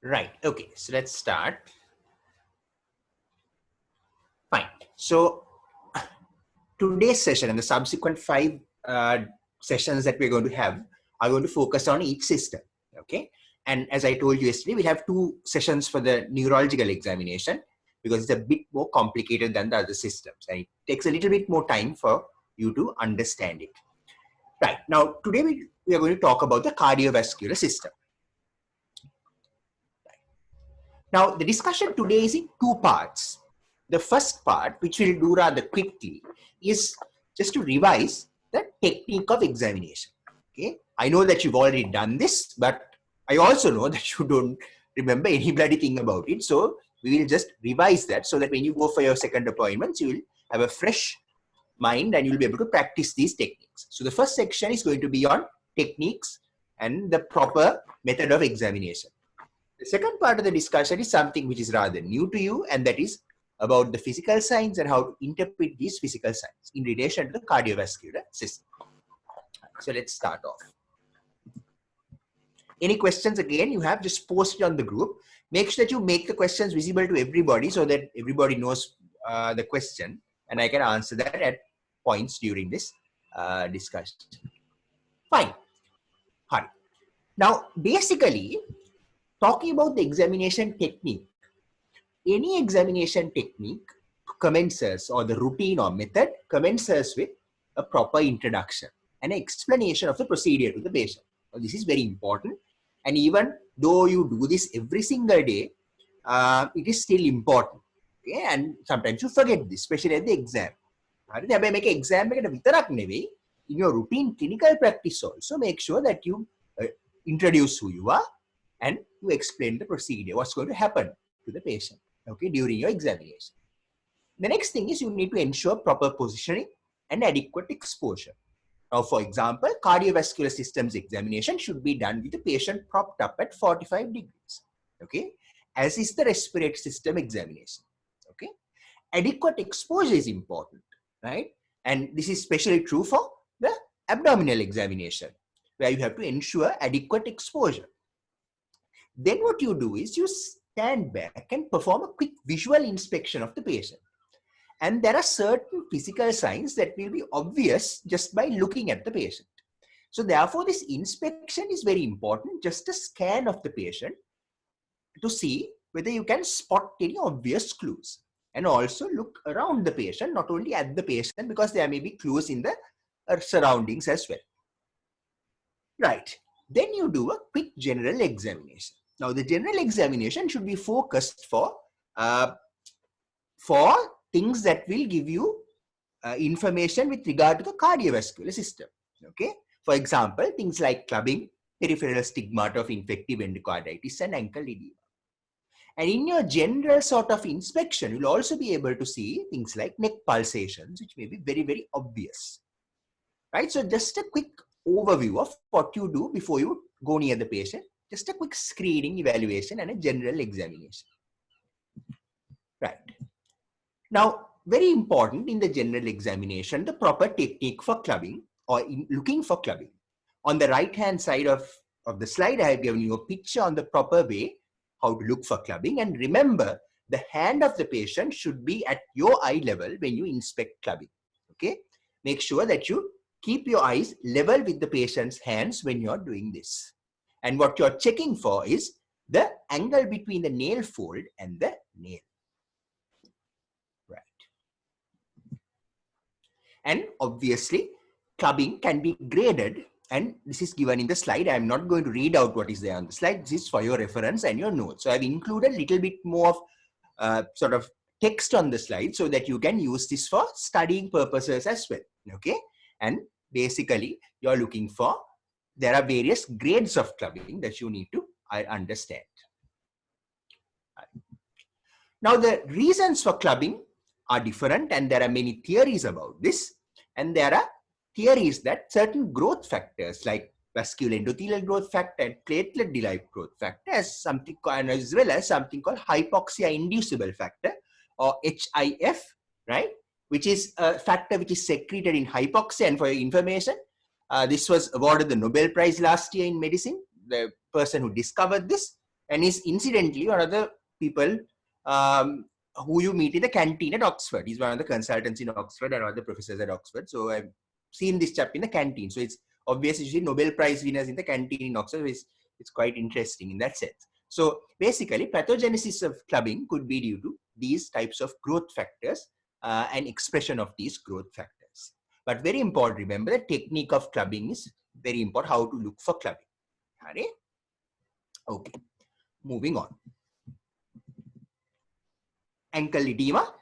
Right. Okay. So let's start. Fine. So today's session and the subsequent 5 sessions that we're going to have are going to focus on each system. Okay. And as I told you yesterday, we'll have 2 sessions for the neurological examination because it's a bit more complicated than the other systems. And it takes a little bit more time for you to understand it. Right. Now, today we are going to talk about the cardiovascular system. Now, the discussion today is in 2 parts. The first part, which we'll do rather quickly, is just to revise the technique of examination. Okay, I know that you've already done this, but I also know that you don't remember any bloody thing about it. So we will just revise that so that when you go for your second appointments, you will have a fresh mind and you'll be able to practice these techniques. So the first section is going to be on techniques and the proper method of examination. The second part of the discussion is something which is rather new to you, and that is about the physical signs and how to interpret these physical signs in relation to the cardiovascular system. So let's start off. Any questions again you have, just post it on the group. Make sure that you make the questions visible to everybody so that everybody knows the question and I can answer that at points during this discussion. Fine. Hi. Now, basically, talking about the examination technique, any examination technique commences, or the routine or method commences with a proper introduction and an explanation of the procedure to the patient. Now, this is very important, and even though you do this every single day, it is still important. Okay? And sometimes you forget this, especially at the exam. Make an exam in your routine clinical practice also, make sure that you introduce who you are and you explain the procedure, what's going to happen to the patient, okay, during your examination. The next thing is you need to ensure proper positioning and adequate exposure. Now, for example, cardiovascular systems examination should be done with the patient propped up at 45 degrees, okay, as is the respiratory system examination, okay. Adequate exposure is important, right? And this is especially true for the abdominal examination, where you have to ensure adequate exposure. Then what you do is you stand back and perform a quick visual inspection of the patient. And there are certain physical signs that will be obvious just by looking at the patient. So therefore, this inspection is very important, just a scan of the patient to see whether you can spot any obvious clues. And also look around the patient, not only at the patient, because there may be clues in the surroundings as well. Right. Then you do a quick general examination. Now, the general examination should be focused for things that will give you information with regard to the cardiovascular system. Okay. For example, things like clubbing, peripheral stigmata of infective endocarditis, and ankle edema. And in your general sort of inspection, you'll also be able to see things like neck pulsations, which may be very, very obvious. Right. So just a quick overview of what you do before you go near the patient. Just a quick screening, evaluation, and a general examination. Right. Now, very important in the general examination, the proper technique for clubbing or in looking for clubbing. On the right-hand side of the slide, I have given you a picture on the proper way how to look for clubbing. And remember, the hand of the patient should be at your eye level when you inspect clubbing. Okay. Make sure that you keep your eyes level with the patient's hands when you're doing this. And what you're checking for is the angle between the nail fold and the nail. Right. And obviously, clubbing can be graded. And this is given in the slide. I'm not going to read out what is there on the slide. This is for your reference and your notes. So I've included a little bit more of sort of text on the slide so that you can use this for studying purposes as well. Okay. And basically, you're looking for, there are various grades of clubbing that you need to understand. Now, the reasons for clubbing are different, and there are many theories about this. And there are theories that certain growth factors like vascular endothelial growth factor and platelet-derived growth factor, as well as something called hypoxia-inducible factor, or HIF, right? Which is a factor which is secreted in hypoxia. And for your information, this was awarded the Nobel Prize last year in medicine. The person who discovered this, and is incidentally one of the people who you meet in the canteen at Oxford. He's one of the consultants in Oxford and one of the professors at Oxford. So I've seen this chap in the canteen. So it's obvious you see Nobel Prize winners in the canteen in Oxford. It's quite interesting in that sense. So basically, pathogenesis of clubbing could be due to these types of growth factors and expression of these growth factors. But very important, remember the technique of clubbing is very important, how to look for clubbing. Okay, moving on. Ankle edema.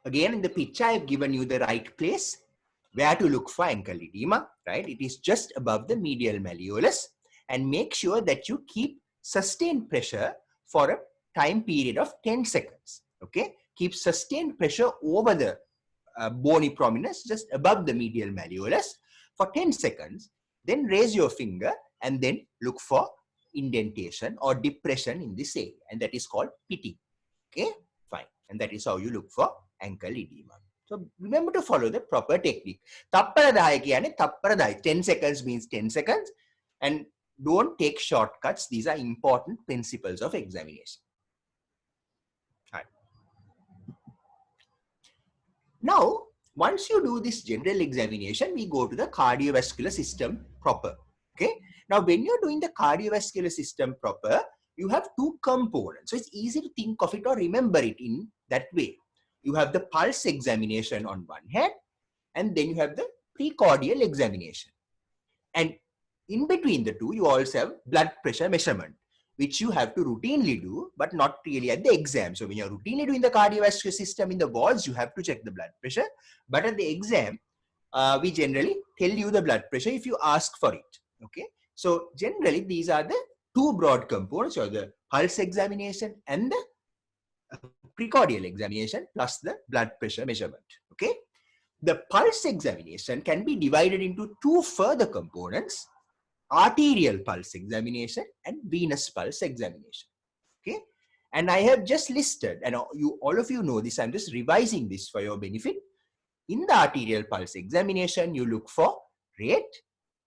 Again, in the picture, I've given you the right place where to look for ankle edema, right? It is just above the medial malleolus, and make sure that you keep sustained pressure for a time period of 10 seconds, okay? Keep sustained pressure over the bony prominence just above the medial malleolus for 10 seconds, then raise your finger and then look for indentation or depression in this area, and that is called pitting, okay? Fine, and that is how you look for ankle edema. So remember to follow the proper technique. Tappara 10 kiyane tappara 10. 10 seconds means 10 seconds, and don't take shortcuts. These are important principles of examination. Right. Now, once you do this general examination, we go to the cardiovascular system proper. Okay. Now, when you're doing the cardiovascular system proper, you have two components. So it's easy to think of it or remember it in that way. You have the pulse examination on one hand, and then you have the precordial examination. And in between the two, you also have blood pressure measurement, which you have to routinely do, but not really at the exam. So when you're routinely doing the cardiovascular system in the wards, you have to check the blood pressure. But at the exam, we generally tell you the blood pressure if you ask for it. Okay. So generally, these are the two broad components, or the pulse examination and the precordial examination plus the blood pressure measurement. Okay. The pulse examination can be divided into two further components: arterial pulse examination and venous pulse examination. Okay. And I have just listed, and all of you know this, I'm just revising this for your benefit. In the arterial pulse examination, you look for rate,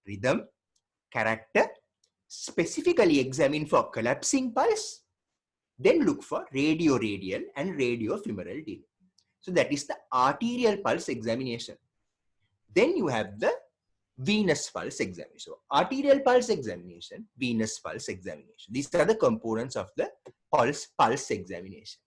rhythm, character, specifically examine for collapsing pulse, then look for radioradial and radiofemoral delay. So that is the arterial pulse examination. Then you have the venous pulse examination. So arterial pulse examination, venous pulse examination. These are the components of the pulse examination.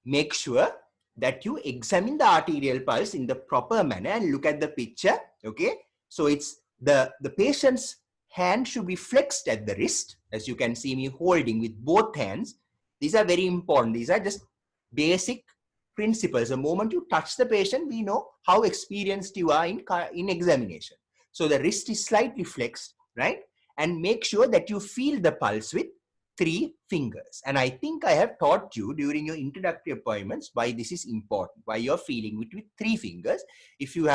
Make sure that you examine the arterial pulse in the proper manner and look at the picture. Okay. So it's the patient's hand should be flexed at the wrist, as you can see me holding with both hands. These are very important. These are just basic principles. The moment you touch the patient, we know how experienced you are in examination. So the wrist is slightly flexed, right? And make sure that you feel the pulse with 3 fingers. And I think I have taught you during your introductory appointments why this is important, why you're feeling it with 3 fingers. If you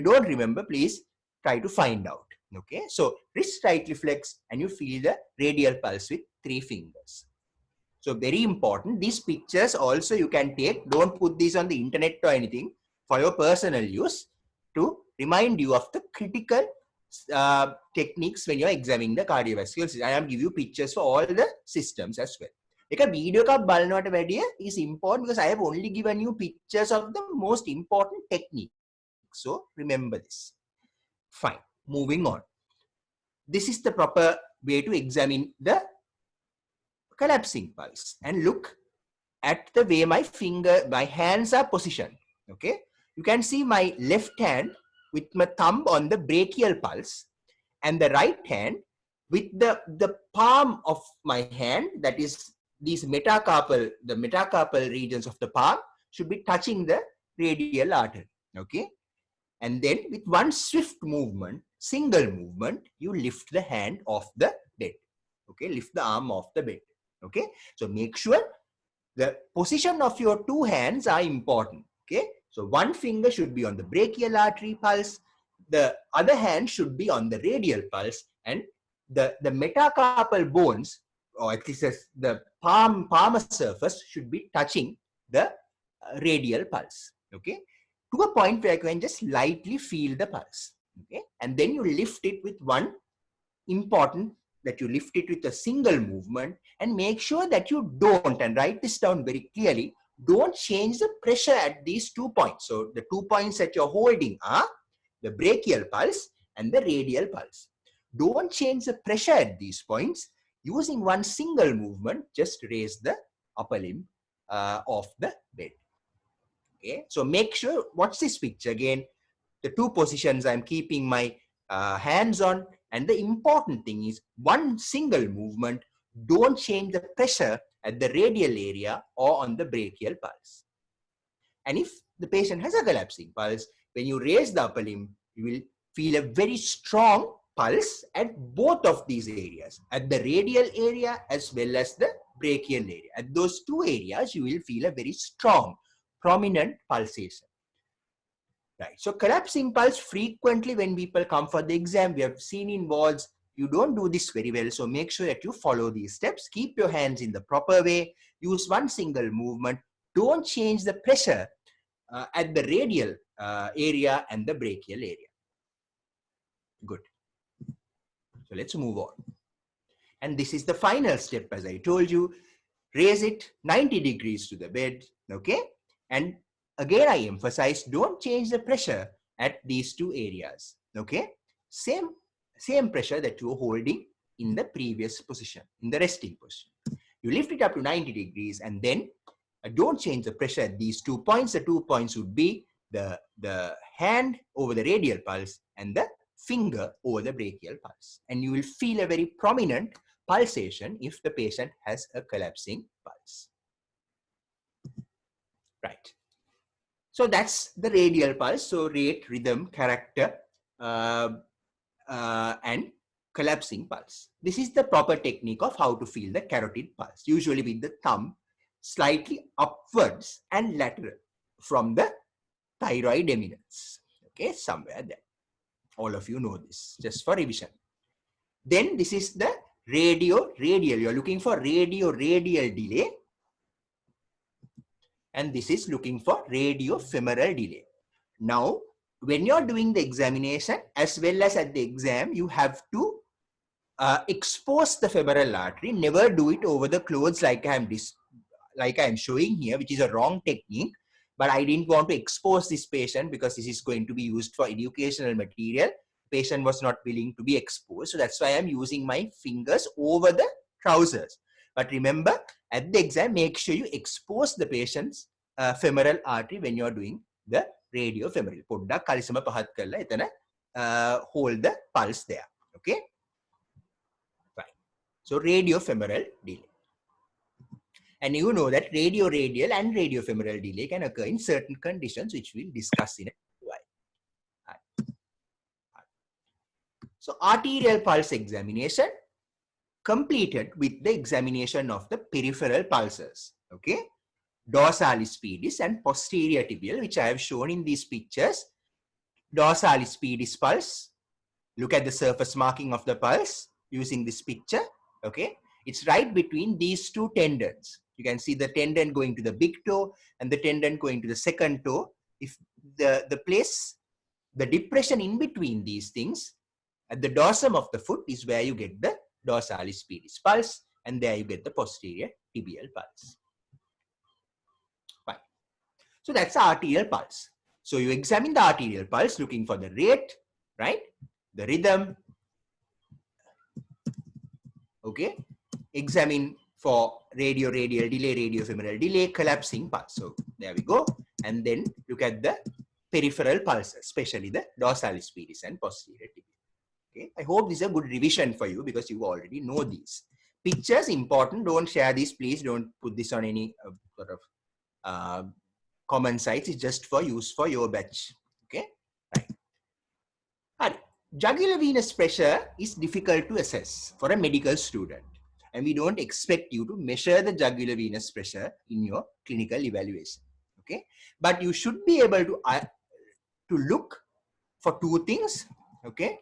don't remember, please try to find out. Okay, so wrist slightly flexed and you feel the radial pulse with 3 fingers. So very important. These pictures also you can take. Don't put these on the internet or anything, for your personal use, to remind you of the critical techniques when you're examining the cardiovascular system. I am give you pictures for all the systems as well. Like a video is important because I have only given you pictures of the most important techniques. So remember this. Fine. Moving on. This is the proper way to examine the collapsing pulse, and look at the way my hands are positioned. Okay. You can see my left hand with my thumb on the brachial pulse, and the right hand with the palm of my hand, that is the metacarpal regions of the palm should be touching the radial artery. Okay. And then with one swift movement, single movement, you lift the hand off the bed. Okay, lift the arm off the bed. Okay, so make sure the position of your 2 hands are important. Okay, so one finger should be on the brachial artery pulse, the other hand should be on the radial pulse, and the metacarpal bones, or at least the palmar surface, should be touching the radial pulse. Okay, to a point where you can just lightly feel the pulse. Okay, and then you lift it with one important, that you lift it with a single movement, and make sure that you don't, and write this down very clearly, don't change the pressure at these 2 points. So the 2 points that you're holding are the brachial pulse and the radial pulse. Don't change the pressure at these points. Using one single movement, just raise the upper limb off the bed. Okay, so make sure, watch this picture again. The two positions I'm keeping my hands on, and the important thing is one single movement. Don't change the pressure at the radial area or on the brachial pulse. And if the patient has a collapsing pulse, when you raise the upper limb, you will feel a very strong pulse at both of these areas, at the radial area as well as the brachial area. At those two areas, you will feel a very strong, prominent pulsation. Right. So collapsing pulse, frequently when people come for the exam, we have seen in wards, you don't do this very well. So make sure that you follow these steps. Keep your hands in the proper way. Use one single movement. Don't change the pressure at the radial area and the brachial area. Good. So let's move on. And this is the final step, as I told you. Raise it 90 degrees to the bed. Okay. And again, I emphasize, don't change the pressure at these two areas. Okay. Same pressure that you were holding in the previous position, in the resting position. You lift it up to 90 degrees, and then don't change the pressure at these 2 points. The 2 points would be the hand over the radial pulse and the finger over the brachial pulse. And you will feel a very prominent pulsation if the patient has a collapsing pulse. Right. So that's the radial pulse. So rate, rhythm, character, and collapsing pulse. This is the proper technique of how to feel the carotid pulse, usually with the thumb slightly upwards and lateral from the thyroid eminence. Okay, somewhere there. All of you know this, just for revision. Then this is the radio-radial. You're looking for radio-radial delay. And this is looking for radio-femoral delay. Now, when you're doing the examination, as well as at the exam, you have to expose the femoral artery. Never do it over the clothes like I'm showing here, which is a wrong technique. But I didn't want to expose this patient because this is going to be used for educational material. Patient was not willing to be exposed. So that's why I'm using my fingers over the trousers. But remember, at the exam, make sure you expose the patient's femoral artery when you're doing the radiofemoral. Poddak kalisama pahat karla etana hold the pulse there. Okay? Fine. So radiofemoral delay. And you know that radio-radial and radiofemoral delay can occur in certain conditions, which we'll discuss in a while. So arterial pulse examination completed with the examination of the peripheral pulses. Okay, dorsalis pedis and posterior tibial, which I have shown in these pictures. Dorsalis pedis pulse. Look at the surface marking of the pulse using this picture. Okay, it's right between these two tendons. You can see the tendon going to the big toe and the tendon going to the second toe. If the place, the depression in between these things at the dorsum of the foot is where you get the dorsalis pedis pulse, and there you get the posterior tibial pulse. Fine. So that's the arterial pulse. So you examine the arterial pulse looking for the rate, right? The rhythm. Okay. Examine for radio-radial delay, radio-femoral delay, collapsing pulse. So there we go. And then look at the peripheral pulses, especially the dorsalis pedis and posterior tibial. Okay. I hope this is a good revision for you because you already know these. Pictures important. Don't share these, please. Don't put this on any sort of common sites. It's just for use for your batch. Okay. Right. Jugular venous pressure is difficult to assess for a medical student. And we don't expect you to measure the jugular venous pressure in your clinical evaluation. Okay. But you should be able to look for two things. Okay.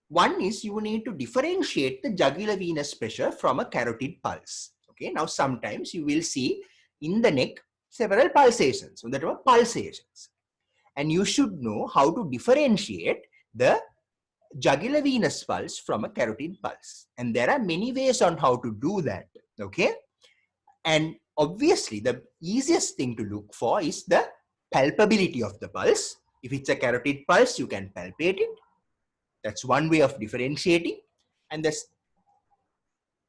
One is you need to differentiate the jugular venous pressure from a carotid pulse. Okay. Now, sometimes you will see in the neck several pulsations. So that are pulsations. And you should know how to differentiate the jugular venous pulse from a carotid pulse. And there are many ways on how to do that. Okay. And obviously, the easiest thing to look for is the palpability of the pulse. If it's a carotid pulse, you can palpate it. That's one way of differentiating. And the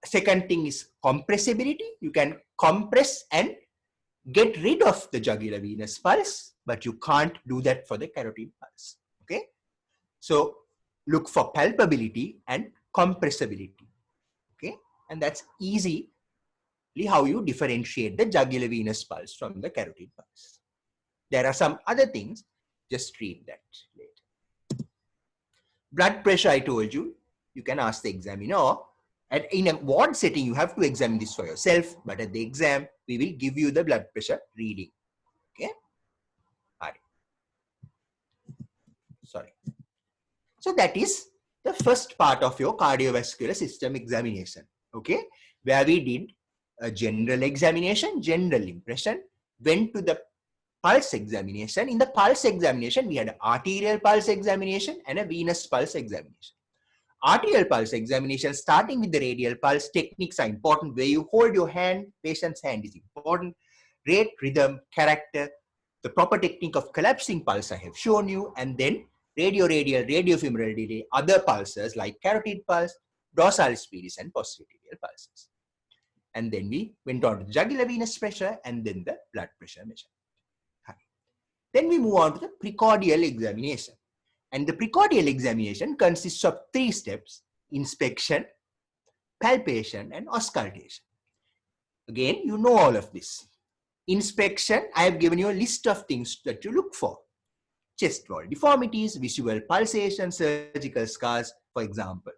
second thing is compressibility. You can compress and get rid of the jugular venous pulse, but you can't do that for the carotid pulse. Okay. So look for palpability and compressibility. Okay. And that's easy how you differentiate the jugular venous pulse from the carotid pulse. There are some other things, just read that later. Blood pressure, I told you, you can ask the examiner. In a ward setting, you have to examine this for yourself, but at the exam, we will give you the blood pressure reading. Okay? All right. Sorry. So that is the first part of your cardiovascular system examination. Okay? Where we did a general examination, general impression, went to the pulse examination. In the pulse examination, we had an arterial pulse examination and a venous pulse examination. Arterial pulse examination, starting with the radial pulse, techniques are important. Where you hold your hand, patient's hand is important. Rate, rhythm, character, the proper technique of collapsing pulse I have shown you, and then radioradial, radiofemoral delay, other pulses like carotid pulse, dorsalis pedis, and posterolateral pulses. And then we went on to the jugular venous pressure and then the blood pressure measurement. Then we move on to the precordial examination. And the precordial examination consists of 3 steps: inspection, palpation, and auscultation. Again, you know all of this. Inspection, I have given you a list of things that you look for. Chest wall deformities, visual pulsation, surgical scars, for example.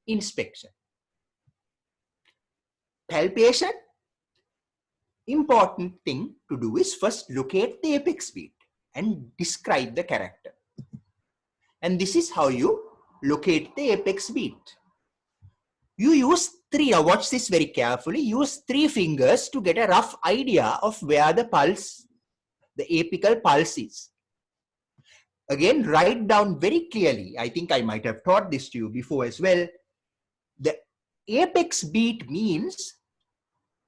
Inspection. Palpation, important thing to do is first locate the apex beat and describe the character. And this is how you locate the apex beat. You use 3, now watch this very carefully, use 3 fingers to get a rough idea of where the pulse, the apical pulse is. Again, write down very clearly, I think I might have taught this to you before as well. The apex beat means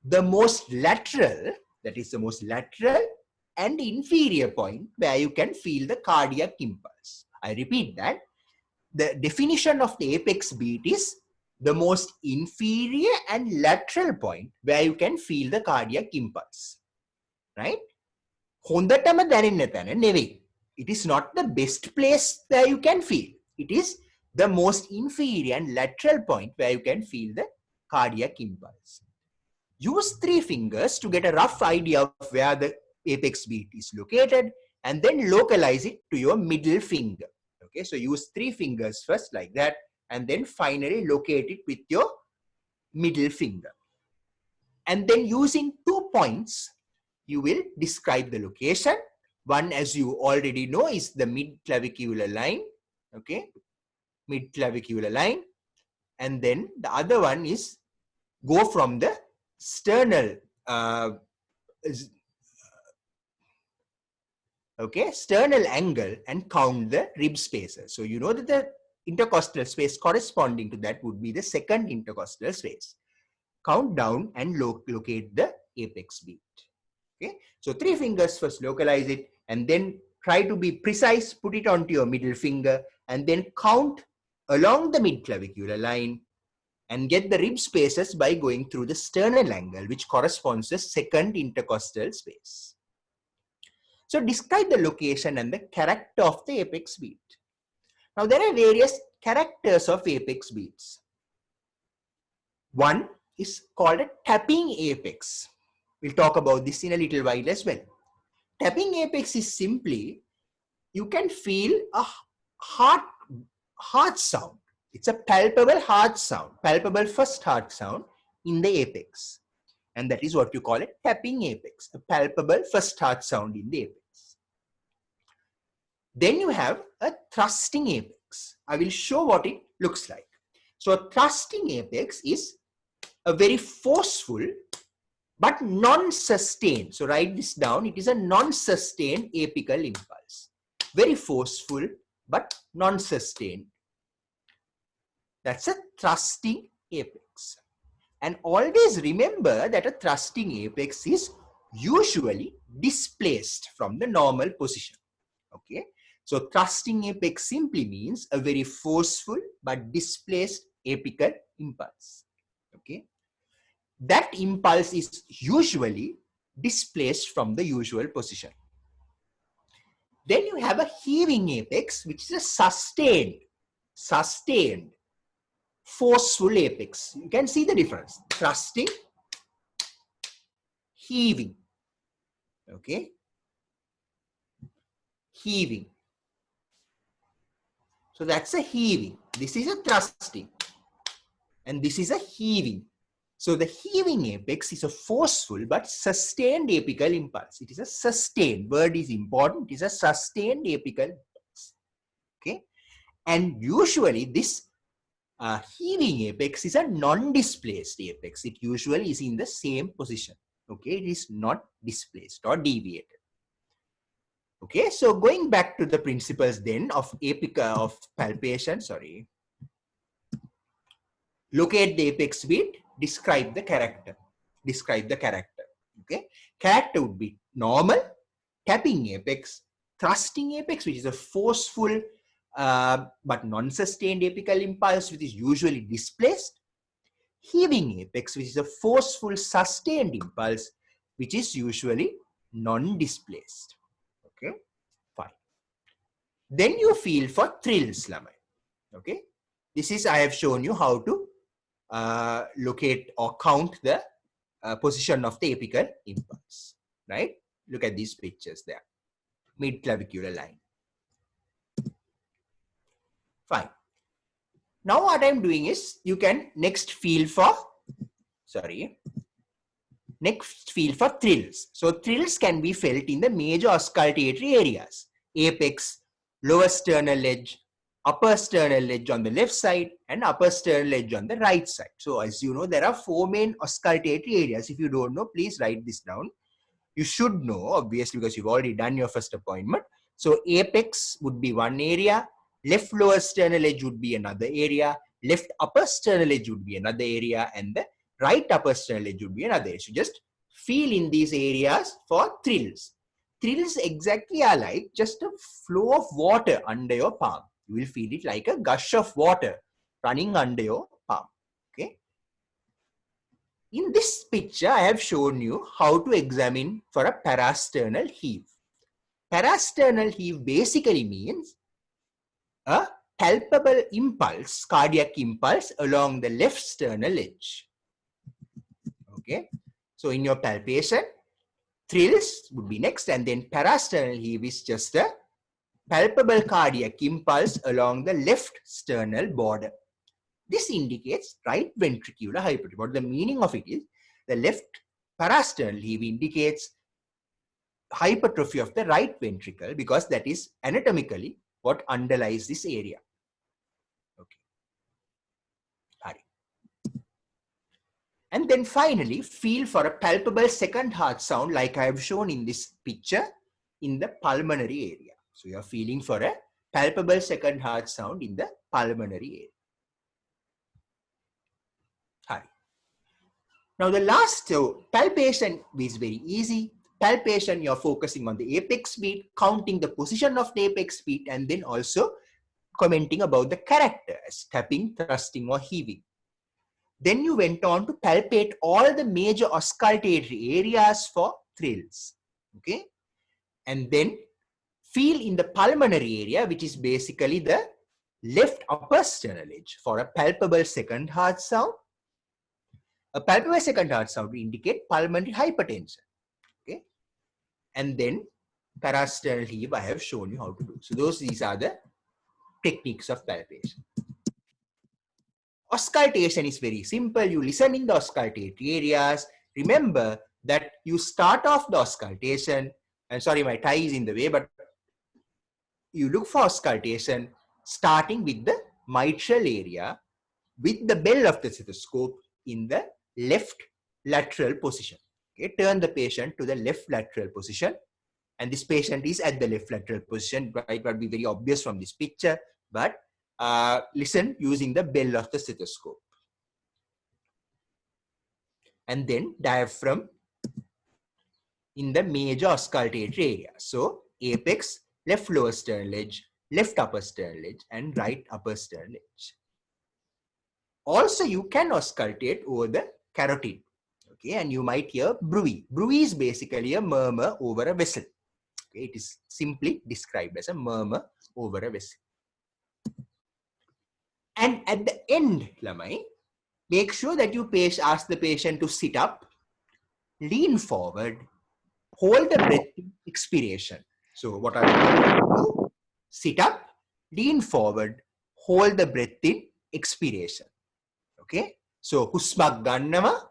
the most lateral, that is the most lateral and inferior point where you can feel the cardiac impulse. I repeat that. The definition of the apex beat is the most inferior and lateral point where you can feel the cardiac impulse. Right? හොඳටම දැනෙන්න තැන නෙවෙයි. It is not the best place where you can feel. It is the most inferior and lateral point where you can feel the cardiac impulse. Use 3 fingers to get a rough idea of where the apex beat is located and then localize it to your middle finger. Okay, so use 3 fingers first like that and then finally locate it with your middle finger. And then using 2 points, you will describe the location. One, as you already know, is the mid-clavicular line. Okay, mid-clavicular line. And then the other one is go from the sternal, sternal angle and count the rib spaces. So you know that the intercostal space corresponding to that would be the second intercostal space. Count down and locate the apex beat. Okay, so 3 fingers first localize it and then try to be precise, put it onto your middle finger and then count along the mid-clavicular line and get the rib spaces by going through the sternal angle, which corresponds to the second intercostal space. So describe the location and the character of the apex beat. Now there are various characters of apex beats. One is called a tapping apex. We'll talk about this in a little while as well. Tapping apex is simply, you can feel a heart sound. It's a palpable heart sound, palpable first heart sound in the apex. And that is what you call a tapping apex, a palpable first heart sound in the apex. Then you have a thrusting apex. I will show what it looks like. So a thrusting apex is a very forceful but non-sustained. So write this down. It is a non-sustained apical impulse. Very forceful but non-sustained. That's a thrusting apex. And always remember that a thrusting apex is usually displaced from the normal position. Okay. So thrusting apex simply means a very forceful but displaced apical impulse. Okay. That impulse is usually displaced from the usual position. Then you have a heaving apex, which is a sustained, forceful apex. You can see the difference. Thrusting, heaving. Okay. Heaving. So that's a heaving. This is a thrusting. And this is a heaving. So the heaving apex is a forceful but sustained apical impulse. It is a sustained. Word is important. It is a sustained apical impulse. Okay. And usually this heaving apex is a non-displaced apex. It usually is in the same position. Okay. It is not displaced or deviated. Okay. So going back to the principles then of palpation, locate the apex beat, describe the character. Okay. Character would be normal, tapping apex, thrusting apex, which is a forceful but non-sustained apical impulse, which is usually displaced. Heaving apex, which is a forceful sustained impulse, which is usually non-displaced. Okay, fine. Then you feel for thrills, Lamai. Okay, this is, I have shown you how to locate or count the position of the apical impulse, right? Look at these pictures there. Mid-clavicular line. Fine. Now what I'm doing is, you can next feel for thrills. So thrills can be felt in the major auscultatory areas: apex, lower sternal edge, upper sternal edge on the left side, and upper sternal edge on the right side. So as you know, there are 4 main auscultatory areas. If you don't know, please write this down. You should know, obviously, because you've already done your first appointment. So apex would be one area, left lower sternal edge would be another area, left upper sternal edge would be another area, and the right upper sternal edge would be another area. So just feel in these areas for thrills. Thrills exactly are like just a flow of water under your palm. You will feel it like a gush of water running under your palm. Okay. In this picture, I have shown you how to examine for a parasternal heave. Parasternal heave basically means a palpable impulse, cardiac impulse along the left sternal edge. Okay. So in your palpation, thrills would be next, and then parasternal heave is just a palpable cardiac impulse along the left sternal border. This indicates right ventricular hypertrophy. What the meaning of it is, the left parasternal heave indicates hypertrophy of the right ventricle, because that is anatomically what underlies this area. Okay. And then finally, feel for a palpable second heart sound, like I have shown in this picture, in the pulmonary area. So you are feeling for a palpable second heart sound in the pulmonary area. Now the last, palpation is very easy. Palpation, you're focusing on the apex beat, counting the position of the apex beat, and then also commenting about the characters, tapping, thrusting, or heaving. Then you went on to palpate all the major auscultatory areas for thrills. Okay. And then feel in the pulmonary area, which is basically the left upper sternal edge, for a palpable second heart sound. A palpable second heart sound will indicate pulmonary hypertension. Okay. And then parasternal heave, I have shown you how to do. So these are the techniques of palpation. Auscultation is very simple. You listen in the auscultatory areas. Remember that you start off the auscultation, and sorry, my tie is in the way, but you look for auscultation starting with the mitral area with the bell of the stethoscope in the left lateral position. Okay, turn the patient to the left lateral position, and this patient is at the left lateral position. Right, it would be very obvious from this picture, but listen using the bell of the stethoscope. And then diaphragm in the major auscultatory area. So apex, left lower sternal edge, left upper sternal edge, and right upper sternal edge. Also, you can auscultate over the carotid. Okay, and you might hear bruit. Bruit is basically a murmur over a vessel. Okay, it is simply described as a murmur over a vessel. And at the end, Lamai, make sure that you ask the patient to sit up, lean forward, hold the breath in expiration. So what are we going to do? Sit up, lean forward, hold the breath in expiration. Okay? So husma gannawa,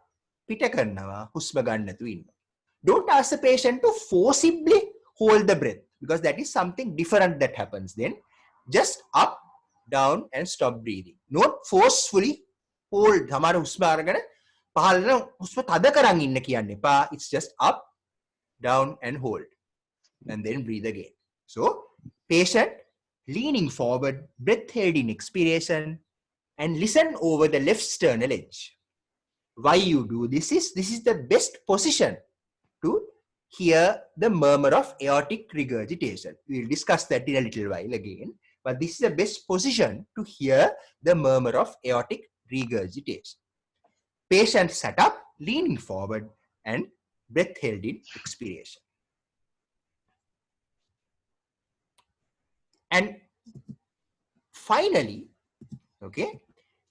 pita karnawa, husma gannathu inna. Don't ask the patient to forcibly hold the breath, because that is something different that happens then. Just up, down, and stop breathing. Not forcefully hold. It's just up, down, and hold, and then breathe again. So patient leaning forward, breath held in expiration, and listen over the left sternal edge. Why you do this is the best position to hear the murmur of aortic regurgitation. We will discuss that in a little while again, but this is the best position to hear the murmur of aortic regurgitation. Patient sat up, leaning forward, and breath held in expiration. And finally, okay,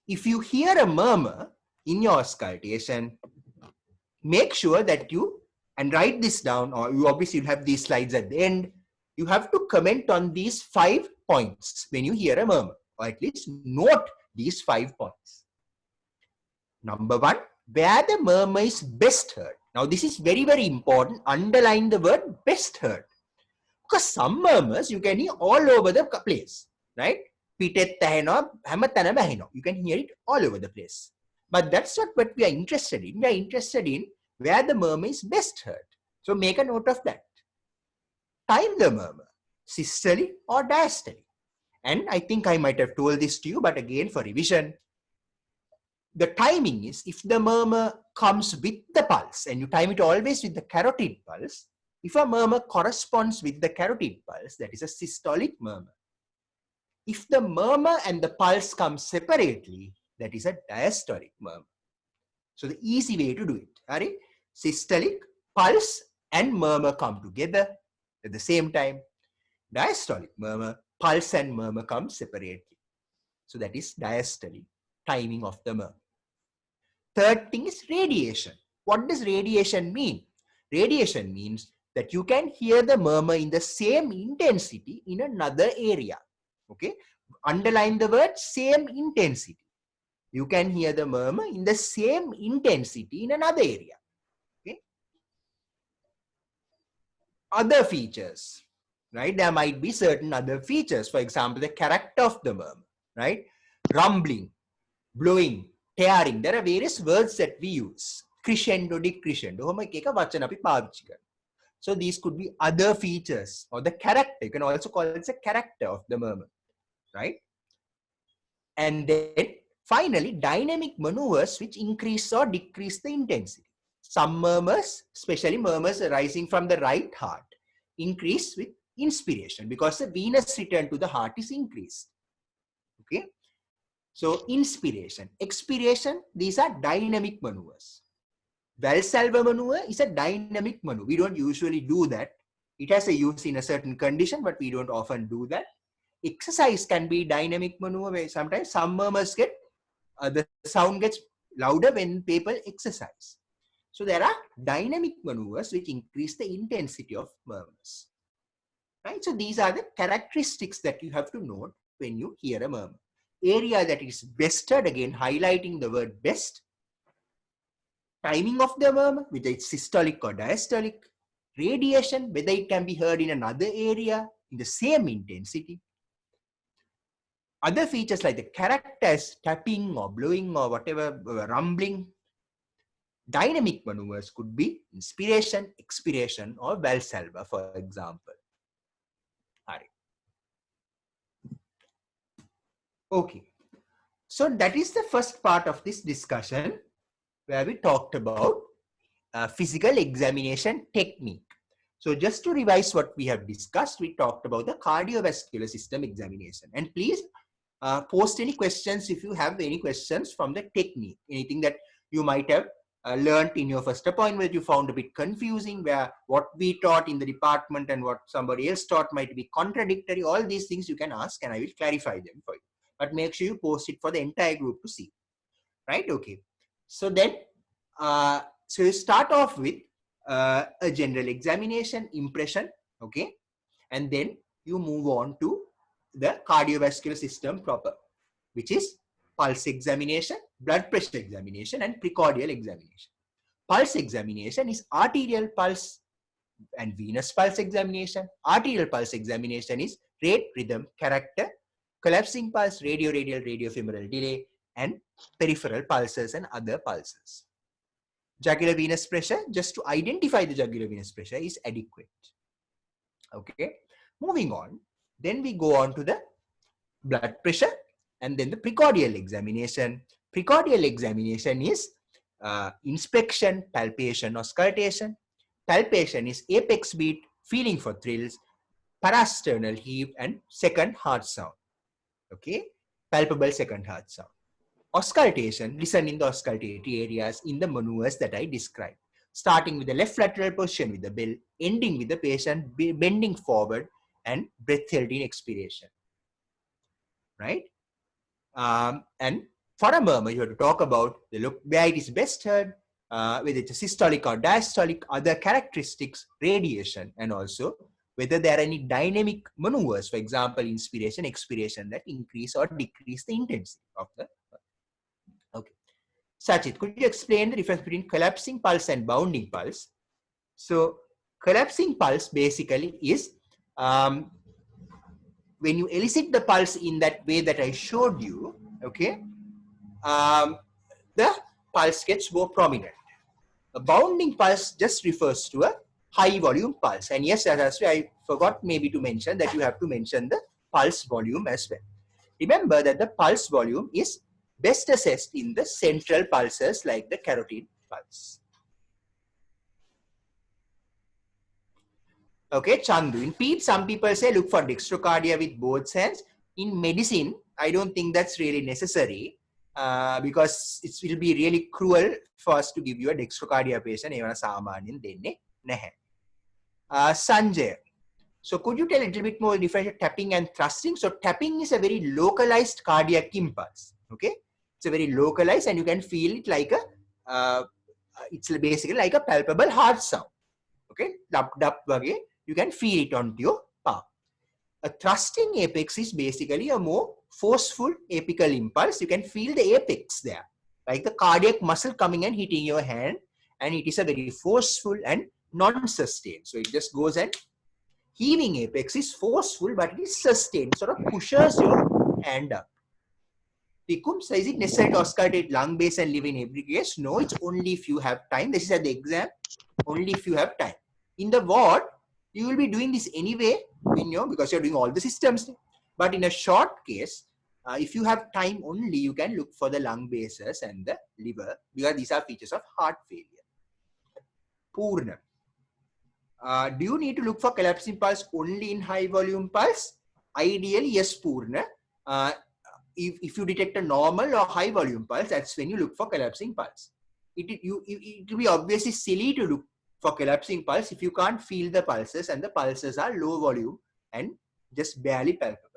if you hear a murmur in your auscultation, make sure that you, and write this down, or you obviously have these slides at the end, you have to comment on these 5 points when you hear a murmur, or at least note these 5 points. Number 1, where the murmur is best heard. Now this is very, very important. Underline the word best heard. Because some murmurs you can hear all over the place, right? You can hear it all over the place. But that's not what we are interested in. We are interested in where the murmur is best heard. So make a note of that. Time the murmur, systole or diastole. And I think I might have told this to you, but again for revision, the timing is if the murmur comes with the pulse, and you time it always with the carotid pulse. If a murmur corresponds with the carotid pulse, that is a systolic murmur. If the murmur and the pulse come separately, that is a diastolic murmur. So the easy way to do it, right? Systolic, pulse and murmur come together at the same time. Diastolic murmur, pulse and murmur come separately. So that is diastolic, timing of the murmur. Third thing is radiation. What does radiation mean? Radiation means that you can hear the murmur in the same intensity in another area. Okay, underline the word same intensity. You can hear the murmur in the same intensity in another area. Okay, other features, right? There might be certain other features. For example, the character of the murmur, right? Rumbling, blowing, tearing. There are various words that we use. Crescendo, decrescendo. So these could be other features or the character. You can also call it the character of the murmur, right? And then finally, dynamic maneuvers which increase or decrease the intensity. Some murmurs, especially murmurs arising from the right heart, increase with inspiration because the venous return to the heart is increased. Okay. So inspiration, expiration, these are dynamic maneuvers. Valsalva maneuver is a dynamic maneuver. We don't usually do that. It has a use in a certain condition, but we don't often do that. Exercise can be dynamic maneuver where sometimes some murmurs get, the sound gets louder when people exercise. So there are dynamic maneuvers which increase the intensity of murmurs. Right? So these are the characteristics that you have to note when you hear a murmur. Area that is best heard, again highlighting the word best. Timing of the murmur, whether it's systolic or diastolic. Radiation, whether it can be heard in another area in the same intensity. Other features like the characters, tapping or blowing or whatever, rumbling, dynamic maneuvers could be inspiration, expiration, or Valsalva, for example. Okay, so that is the first part of this discussion where we talked about physical examination technique. So just to revise what we have discussed, we talked about the cardiovascular system examination. And please post any questions if you have any questions from the technique, anything that you might have learned in your first appointment you found a bit confusing, where what we taught in the department and what somebody else taught might be contradictory. All these things you can ask and I will clarify them for you. But make sure you post it for the entire group to see. Right? Okay. So then, so you start off with a general examination, impression, okay? And then you move on to the cardiovascular system proper, which is pulse examination, blood pressure examination, and precordial examination. Pulse examination is arterial pulse and venous pulse examination. Arterial pulse examination is rate, rhythm, character, collapsing pulse, radioradial, radiofemoral delay, and peripheral pulses and other pulses. Jugular venous pressure, just to identify the jugular venous pressure, is adequate. Okay, moving on, then we go on to the blood pressure and then the precordial examination. Precordial examination is inspection, palpation, auscultation. Palpation is apex beat, feeling for thrills, parasternal heave, and second heart sound. Okay, palpable second heart sound. Auscultation, listen in the auscultatory areas in the maneuvers that I described, starting with the left lateral position with the bell, ending with the patient bending forward and breath held in expiration. Right? And for a moment, you have to talk about the look where it is best heard, whether it's a systolic or diastolic, other characteristics, radiation, and also whether there are any dynamic maneuvers, for example, inspiration, expiration, that increase or decrease the intensity of the. Okay. Sachit, could you explain the difference between collapsing pulse and bounding pulse? So, collapsing pulse basically is when you elicit the pulse in that way that I showed you, okay, the pulse gets more prominent. A bounding pulse just refers to a high volume pulse. And yes, as I forgot maybe to mention that you have to mention the pulse volume as well. Remember that the pulse volume is best assessed in the central pulses like the carotid pulse. Okay, Chandu. In PEEP, some people say look for dextrocardia with both hands. In medicine, I don't think that's really necessary because it will be really cruel for us to give you a dextrocardia patient. Sanjay. So could you tell a little bit more difference between tapping and thrusting? So tapping is a very localized cardiac impulse. Okay, it's a very localized and you can feel it like a, it's basically like a palpable heart sound. Okay, dap dap wage, you can feel it onto your palm. A thrusting apex is basically a more forceful apical impulse. You can feel the apex there, like the cardiac muscle coming and hitting your hand, and it is a very forceful and non-sustained. So it just goes and heaving apex is forceful, but it is sustained, sort of pushes your hand up. Pikum, so is it necessary to auscultate lung base and live in every case? No, it's only if you have time. This is at the exam, only if you have time. In the ward, you will be doing this anyway, because you're doing all the systems. But in a short case, if you have time only, you can look for the lung bases and the liver, because these are features of heart failure. Purna. Do you need to look for collapsing pulse only in high volume pulse? Ideally, yes, Purna. If you detect a normal or high volume pulse, that's when you look for collapsing pulse. It will be obviously silly to look for collapsing pulse if you can't feel the pulses and the pulses are low volume and just barely palpable.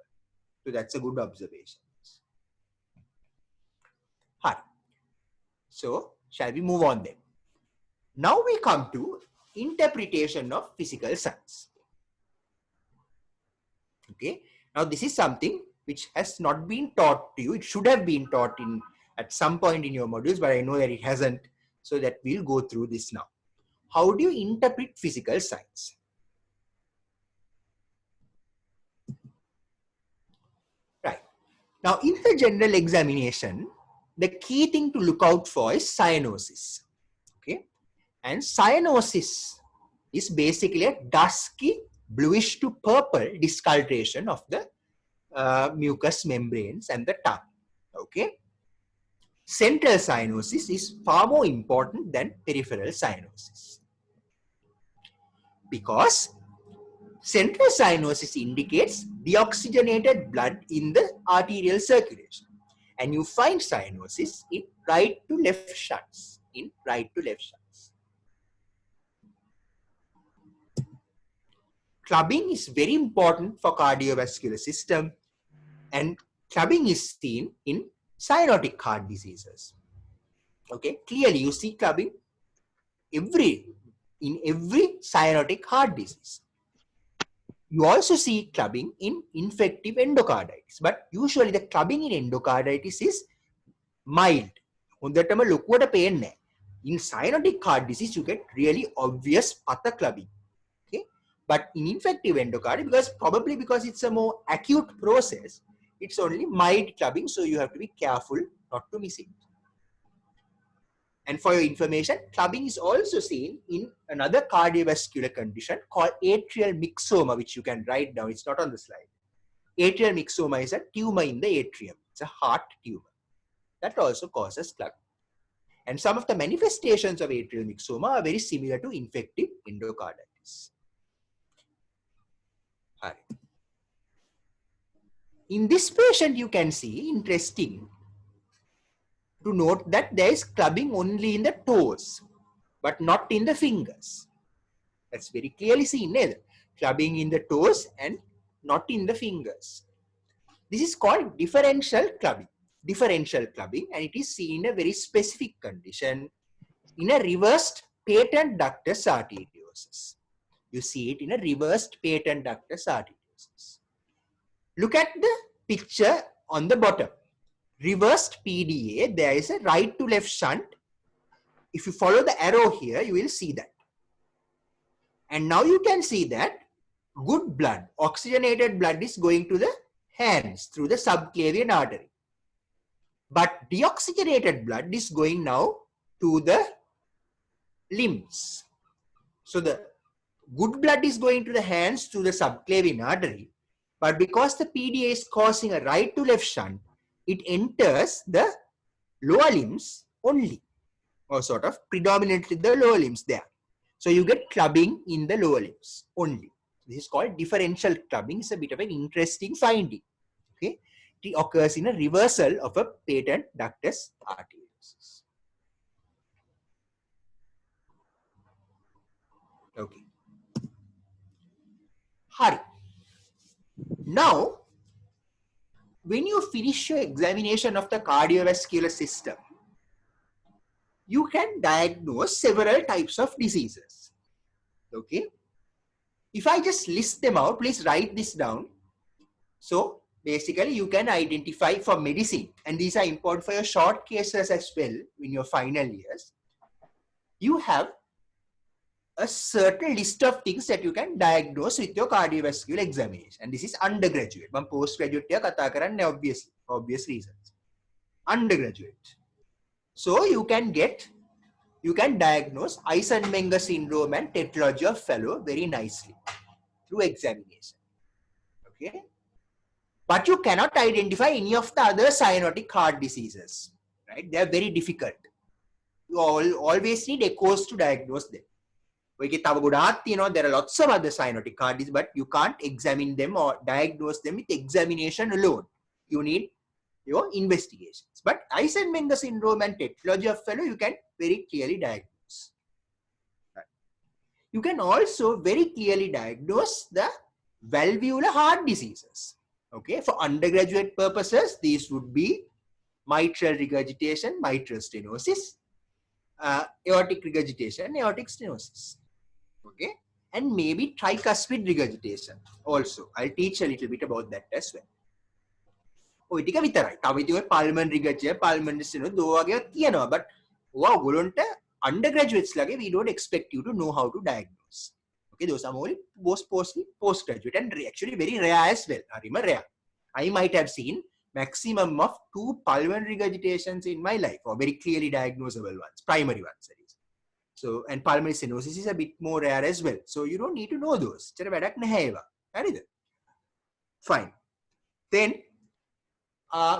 So that's a good observation. Hi. So shall we move on then? Now we come to interpretation of physical signs. Okay. Now this is something which has not been taught to you. It should have been taught at some point in your modules, but I know that it hasn't. So that we'll go through this now. How do you interpret physical signs? Now, in the general examination, the key thing to look out for is cyanosis. Okay, and cyanosis is basically a dusky bluish to purple discoloration of the mucous membranes and the tongue. Okay, central cyanosis is far more important than peripheral cyanosis because central cyanosis indicates deoxygenated blood in the arterial circulation, and you find cyanosis in right to left shunts. Clubbing is very important for cardiovascular system, and clubbing is seen in cyanotic heart diseases. Okay, clearly you see clubbing in every cyanotic heart disease. You also see clubbing in infective endocarditis, but usually the clubbing in endocarditis is mild. In cyanotic heart disease, you get really obvious pata clubbing. Okay, but in infective endocarditis, because it's a more acute process, it's only mild clubbing, so you have to be careful not to miss it. And for your information, clubbing is also seen in another cardiovascular condition called atrial myxoma, which you can write down. It's not on the slide. Atrial myxoma is a tumor in the atrium. It's a heart tumor. That also causes clubbing. And some of the manifestations of atrial myxoma are very similar to infective endocarditis. Right. In this patient, you can see, interesting to note that there is clubbing only in the toes, but not in the fingers. That's very clearly seen, either. Clubbing in the toes and not in the fingers. This is called differential clubbing. And it is seen in a very specific condition in a reversed patent ductus arteriosus. You see it in a reversed patent ductus arteriosus. Look at the picture on the bottom. Reversed PDA, there is a right to left shunt. If you follow the arrow here, you will see that. And now you can see that good blood, oxygenated blood is going to the hands through the subclavian artery. But deoxygenated blood is going now to the limbs. So the good blood is going to the hands through the subclavian artery. But because the PDA is causing a right to left shunt, it enters the lower limbs only, or sort of predominantly the lower limbs there. So you get clubbing in the lower limbs only. This is called differential clubbing. It's a bit of an interesting finding. Okay, it occurs in a reversal of a patent ductus arteriosus. Okay. Hari. Now, when you finish your examination of the cardiovascular system, you can diagnose several types of diseases. Okay. If I just list them out, please write this down. So basically you can identify for medicine, and these are important for your short cases as well in your final years. You have a certain list of things that you can diagnose with your cardiovascular examination. And this is undergraduate. One postgraduate kata karanne obvious reasons. Undergraduate. So you can diagnose Eisenmenger syndrome and tetralogy of Fallot very nicely through examination. Okay. But you cannot identify any of the other cyanotic heart diseases. Right? They are very difficult. You always need echoes to diagnose them. There are lots of other cyanotic heart diseases, but you can't examine them or diagnose them with examination alone. You need your investigations. But Eisenmenger syndrome and tetralogy of Fallot, you can very clearly diagnose. Right. You can also very clearly diagnose the valvular heart diseases. Okay, for undergraduate purposes, these would be mitral regurgitation, mitral stenosis, aortic regurgitation, aortic stenosis. Okay, and maybe tricuspid regurgitation also. I'll teach a little bit about that as well. ඔය ටික විතරයි. තව ඉතින් ඔය pulmonary regurgitation, pulmonary stenosis දෝ වගේ තියෙනවා. But ඔයගොල්ලන්ට undergraduates ලගේ we don't expect you to know how to diagnose. Okay, those are most postgraduate and actually very rare as well. Rare. I might have seen maximum of 2 pulmonary regurgitations in my life, or very clearly diagnosable ones, primary ones. That is. So, and pulmonary stenosis is a bit more rare as well. So, you don't need to know those. Fine. Then,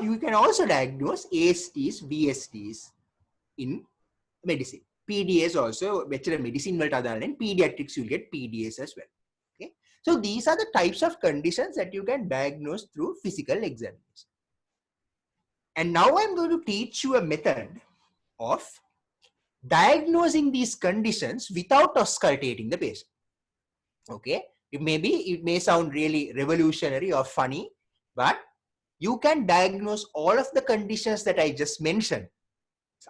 you can also diagnose ASTs, BSTs in medicine. PDAs also, better medicine, but other than pediatrics, you'll get PDAs as well. Okay. So, these are the types of conditions that you can diagnose through physical examination. And now I'm going to teach you a method of diagnosing these conditions without auscultating the patient. Okay. It may sound really revolutionary or funny, but you can diagnose all of the conditions that I just mentioned.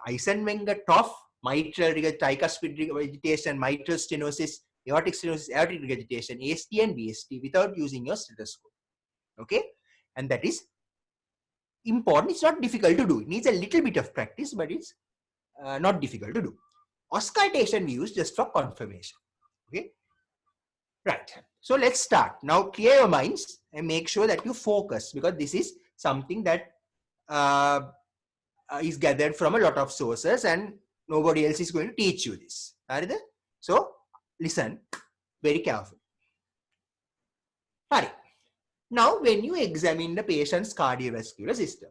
Eisenmenger-Toff, mitral tricuspid regurgitation, mitral stenosis, aortic stenosis, aortic regurgitation, AST and BST without using your stethoscope. Okay. And that is important. It's not difficult to do. It needs a little bit of practice, but it's not difficult to do. Auscultation we use just for confirmation. Okay. Right. So let's start. Now clear your minds and make sure that you focus, because this is something that is gathered from a lot of sources and nobody else is going to teach you this. So listen very carefully. Right. Now when you examine the patient's cardiovascular system,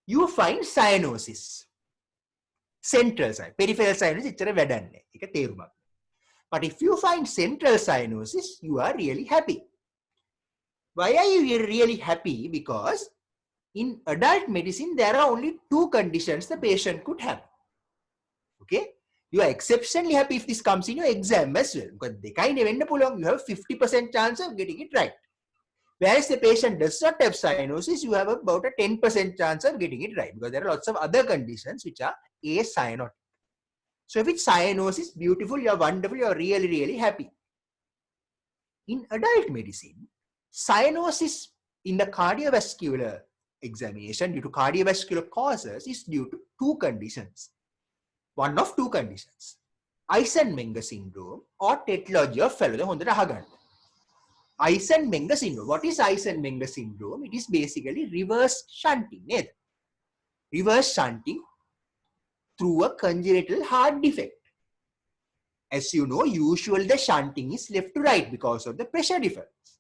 you find cyanosis. Central cyanosis. Peripheral cyanosis, but if you find central cyanosis, you are really happy. Why are you really happy? Because in adult medicine, there are only 2 conditions the patient could have. Okay? You are exceptionally happy if this comes in your exam as well, because you have 50% chance of getting it right. Whereas the patient does not have cyanosis, you have about a 10% chance of getting it right, because there are lots of other conditions which are acyanotic. So if it's cyanosis, beautiful, you're wonderful, you're really, really happy. In adult medicine, cyanosis in the cardiovascular examination due to cardiovascular causes is due to 2 conditions. One of 2 conditions. Eisenmenger syndrome or tetralogy of Fallot. Eisenmenger syndrome. What is Eisenmenger syndrome? It is basically reverse shunting. Reverse shunting through a congenital heart defect. As you know, usually the shunting is left to right because of the pressure difference.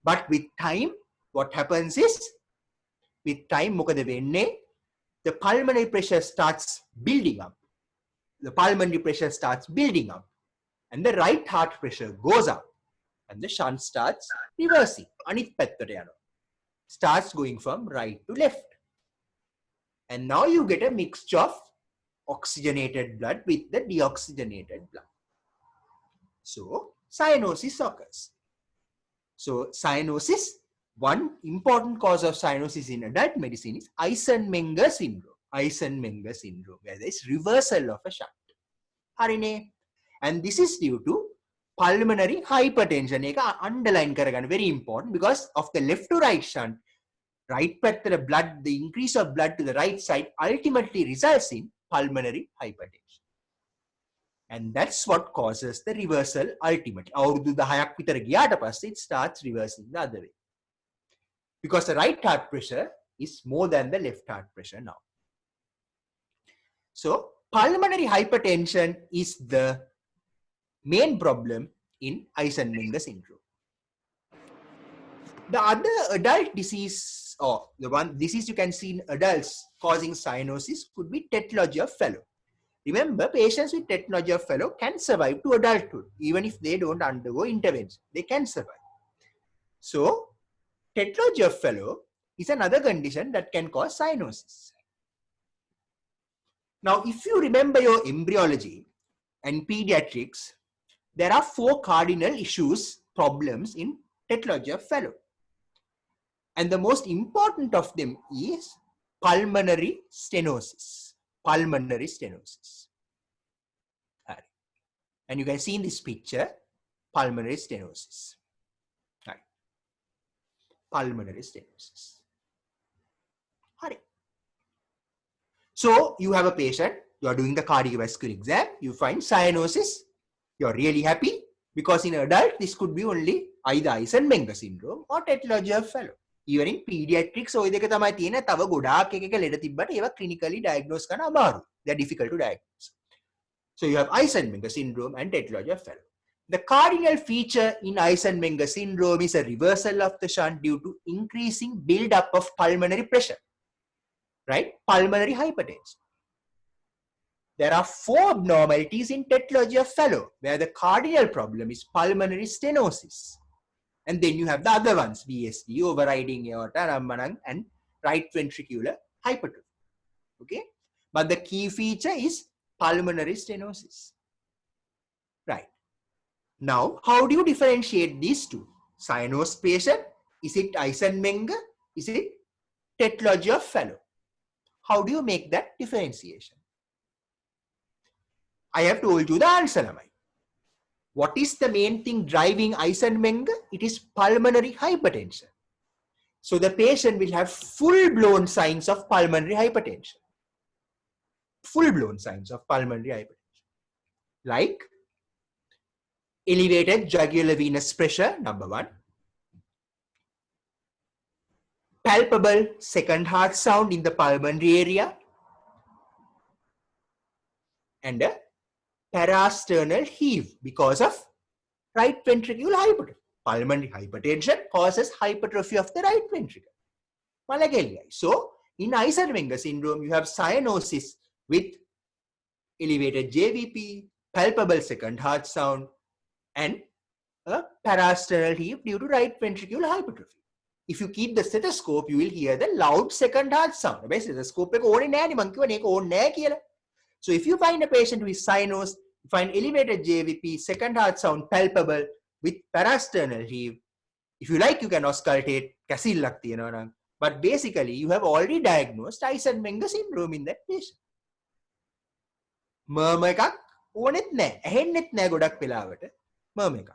But with time, what happens is, with time, the pulmonary pressure starts building up. The pulmonary pressure starts building up, and the right heart pressure goes up, and the shunt starts reversing. Starts going from right to left. And now you get a mixture of oxygenated blood with the deoxygenated blood. So, cyanosis occurs. So, cyanosis, one important cause of cyanosis in adult medicine is Eisenmenger syndrome. Eisenmenger syndrome, where there is reversal of a shunt. And this is due to pulmonary hypertension. Underline very important, because of the left to right shunt, right blood, the increase of blood to the right side ultimately results in pulmonary hypertension. And that's what causes the reversal ultimately. It starts reversing the other way. Because the right heart pressure is more than the left heart pressure now. So, pulmonary hypertension is the main problem in Eisenmenger syndrome. The other adult disease, or the one disease you can see in adults causing cyanosis, could be tetralogy of Fallot. Remember, patients with tetralogy of Fallot can survive to adulthood, even if they don't undergo intervention. They can survive. So, tetralogy of Fallot is another condition that can cause cyanosis. Now, if you remember your embryology and pediatrics, there are 4 cardinal issues, problems in tetralogy of Fallot. And the most important of them is pulmonary stenosis. Pulmonary stenosis. And you can see in this picture, pulmonary stenosis. Pulmonary stenosis. So you have a patient, you are doing the cardiovascular exam, you find cyanosis, you are really happy, because in adult, this could be only either Eisenmenger syndrome or tetralogy of Fallot. Even in pediatrics, ඔය දෙක තමයි තියෙන. තව ගොඩාක් එක ලෙඩ තිබ්බට ඒවා clinically diagnose කරන්න අමාරු. They are difficult to diagnose. So you have Eisenmenger syndrome and tetralogy of Fallot. The cardinal feature in Eisenmenger syndrome is a reversal of the shunt due to increasing build-up of pulmonary pressure, right? Pulmonary hypertension. There are 4 abnormalities in tetralogy of Fallot, where the cardinal problem is pulmonary stenosis. And then you have the other ones, VSD, overriding aorta, Rammanang, and right ventricular hypertrophy. Okay? But the key feature is pulmonary stenosis. Right. Now, how do you differentiate these two? Cyanose patient, is it Eisenmenger? Is it tetralogy of Fallot? How do you make that differentiation? I have told you the answer, Lamai. What is the main thing driving Eisenmenger? It is pulmonary hypertension. So the patient will have full-blown signs of pulmonary hypertension. Full-blown signs of pulmonary hypertension. Like elevated jugular venous pressure, number 1. Palpable second heart sound in the pulmonary area. And a parasternal heave because of right ventricular hypertrophy. Pulmonary hypertension causes hypertrophy of the right ventricle. So, in Eisenmenger syndrome, you have cyanosis with elevated JVP, palpable second heart sound, and a parasternal heave due to right ventricular hypertrophy. If you keep the stethoscope, you will hear the loud second heart sound. Stethoscope So if you find a patient with cyanose, you find elevated JVP, second heart sound palpable with parasternal heave. If you like, you can auscultate, but basically you have already diagnosed Eisenmenger syndrome in that patient. Murmur එකක් ඕනෙත් නැහැ. ඇහෙන්නෙත් නැහැ ගොඩක් වෙලාවට. Murmur එකක්.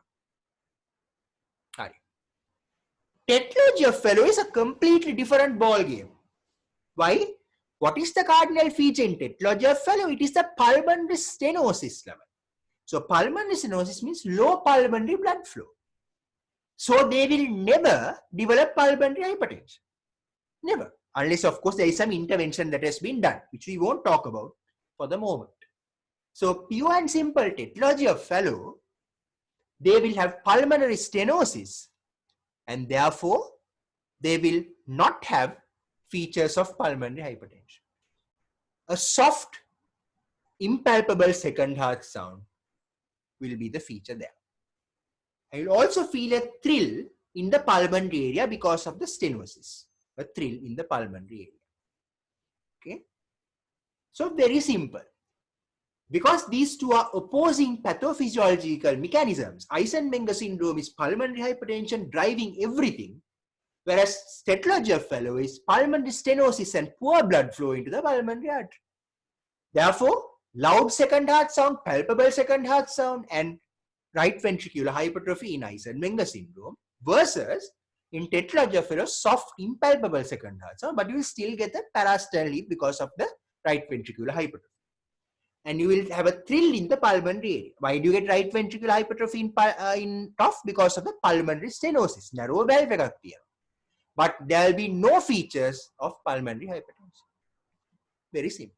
හරි. Tetralogy of Fallot is a completely different ball game. Why? What is the cardinal feature in tetralogy of Fallot? It is the pulmonary stenosis level. So pulmonary stenosis means low pulmonary blood flow. So they will never develop pulmonary hypertension. Never. Unless, of course, there is some intervention that has been done, which we won't talk about for the moment. So pure and simple tetralogy of Fallot, they will have pulmonary stenosis, and therefore they will not have features of pulmonary hypertension. A soft, impalpable second heart sound will be the feature there. I will also feel a thrill in the pulmonary area because of the stenosis. A thrill in the pulmonary area. Okay. So very simple. Because these two are opposing pathophysiological mechanisms, Eisenmenger syndrome is pulmonary hypertension driving everything, whereas tetralogy of Fallot is pulmonary stenosis and poor blood flow into the pulmonary artery. Therefore, loud second heart sound, palpable second heart sound, and right ventricular hypertrophy in Eisenmenger syndrome versus in tetralogy of Fallot, soft, impalpable second heart sound, but you will still get the parasternal lead because of the right ventricular hypertrophy. And you will have a thrill in the pulmonary area. Why do you get right ventricular hypertrophy in TOF? Because of the pulmonary stenosis, narrow valve එකක් තියෙනවා. But there will be no features of pulmonary hypertension. Very simple.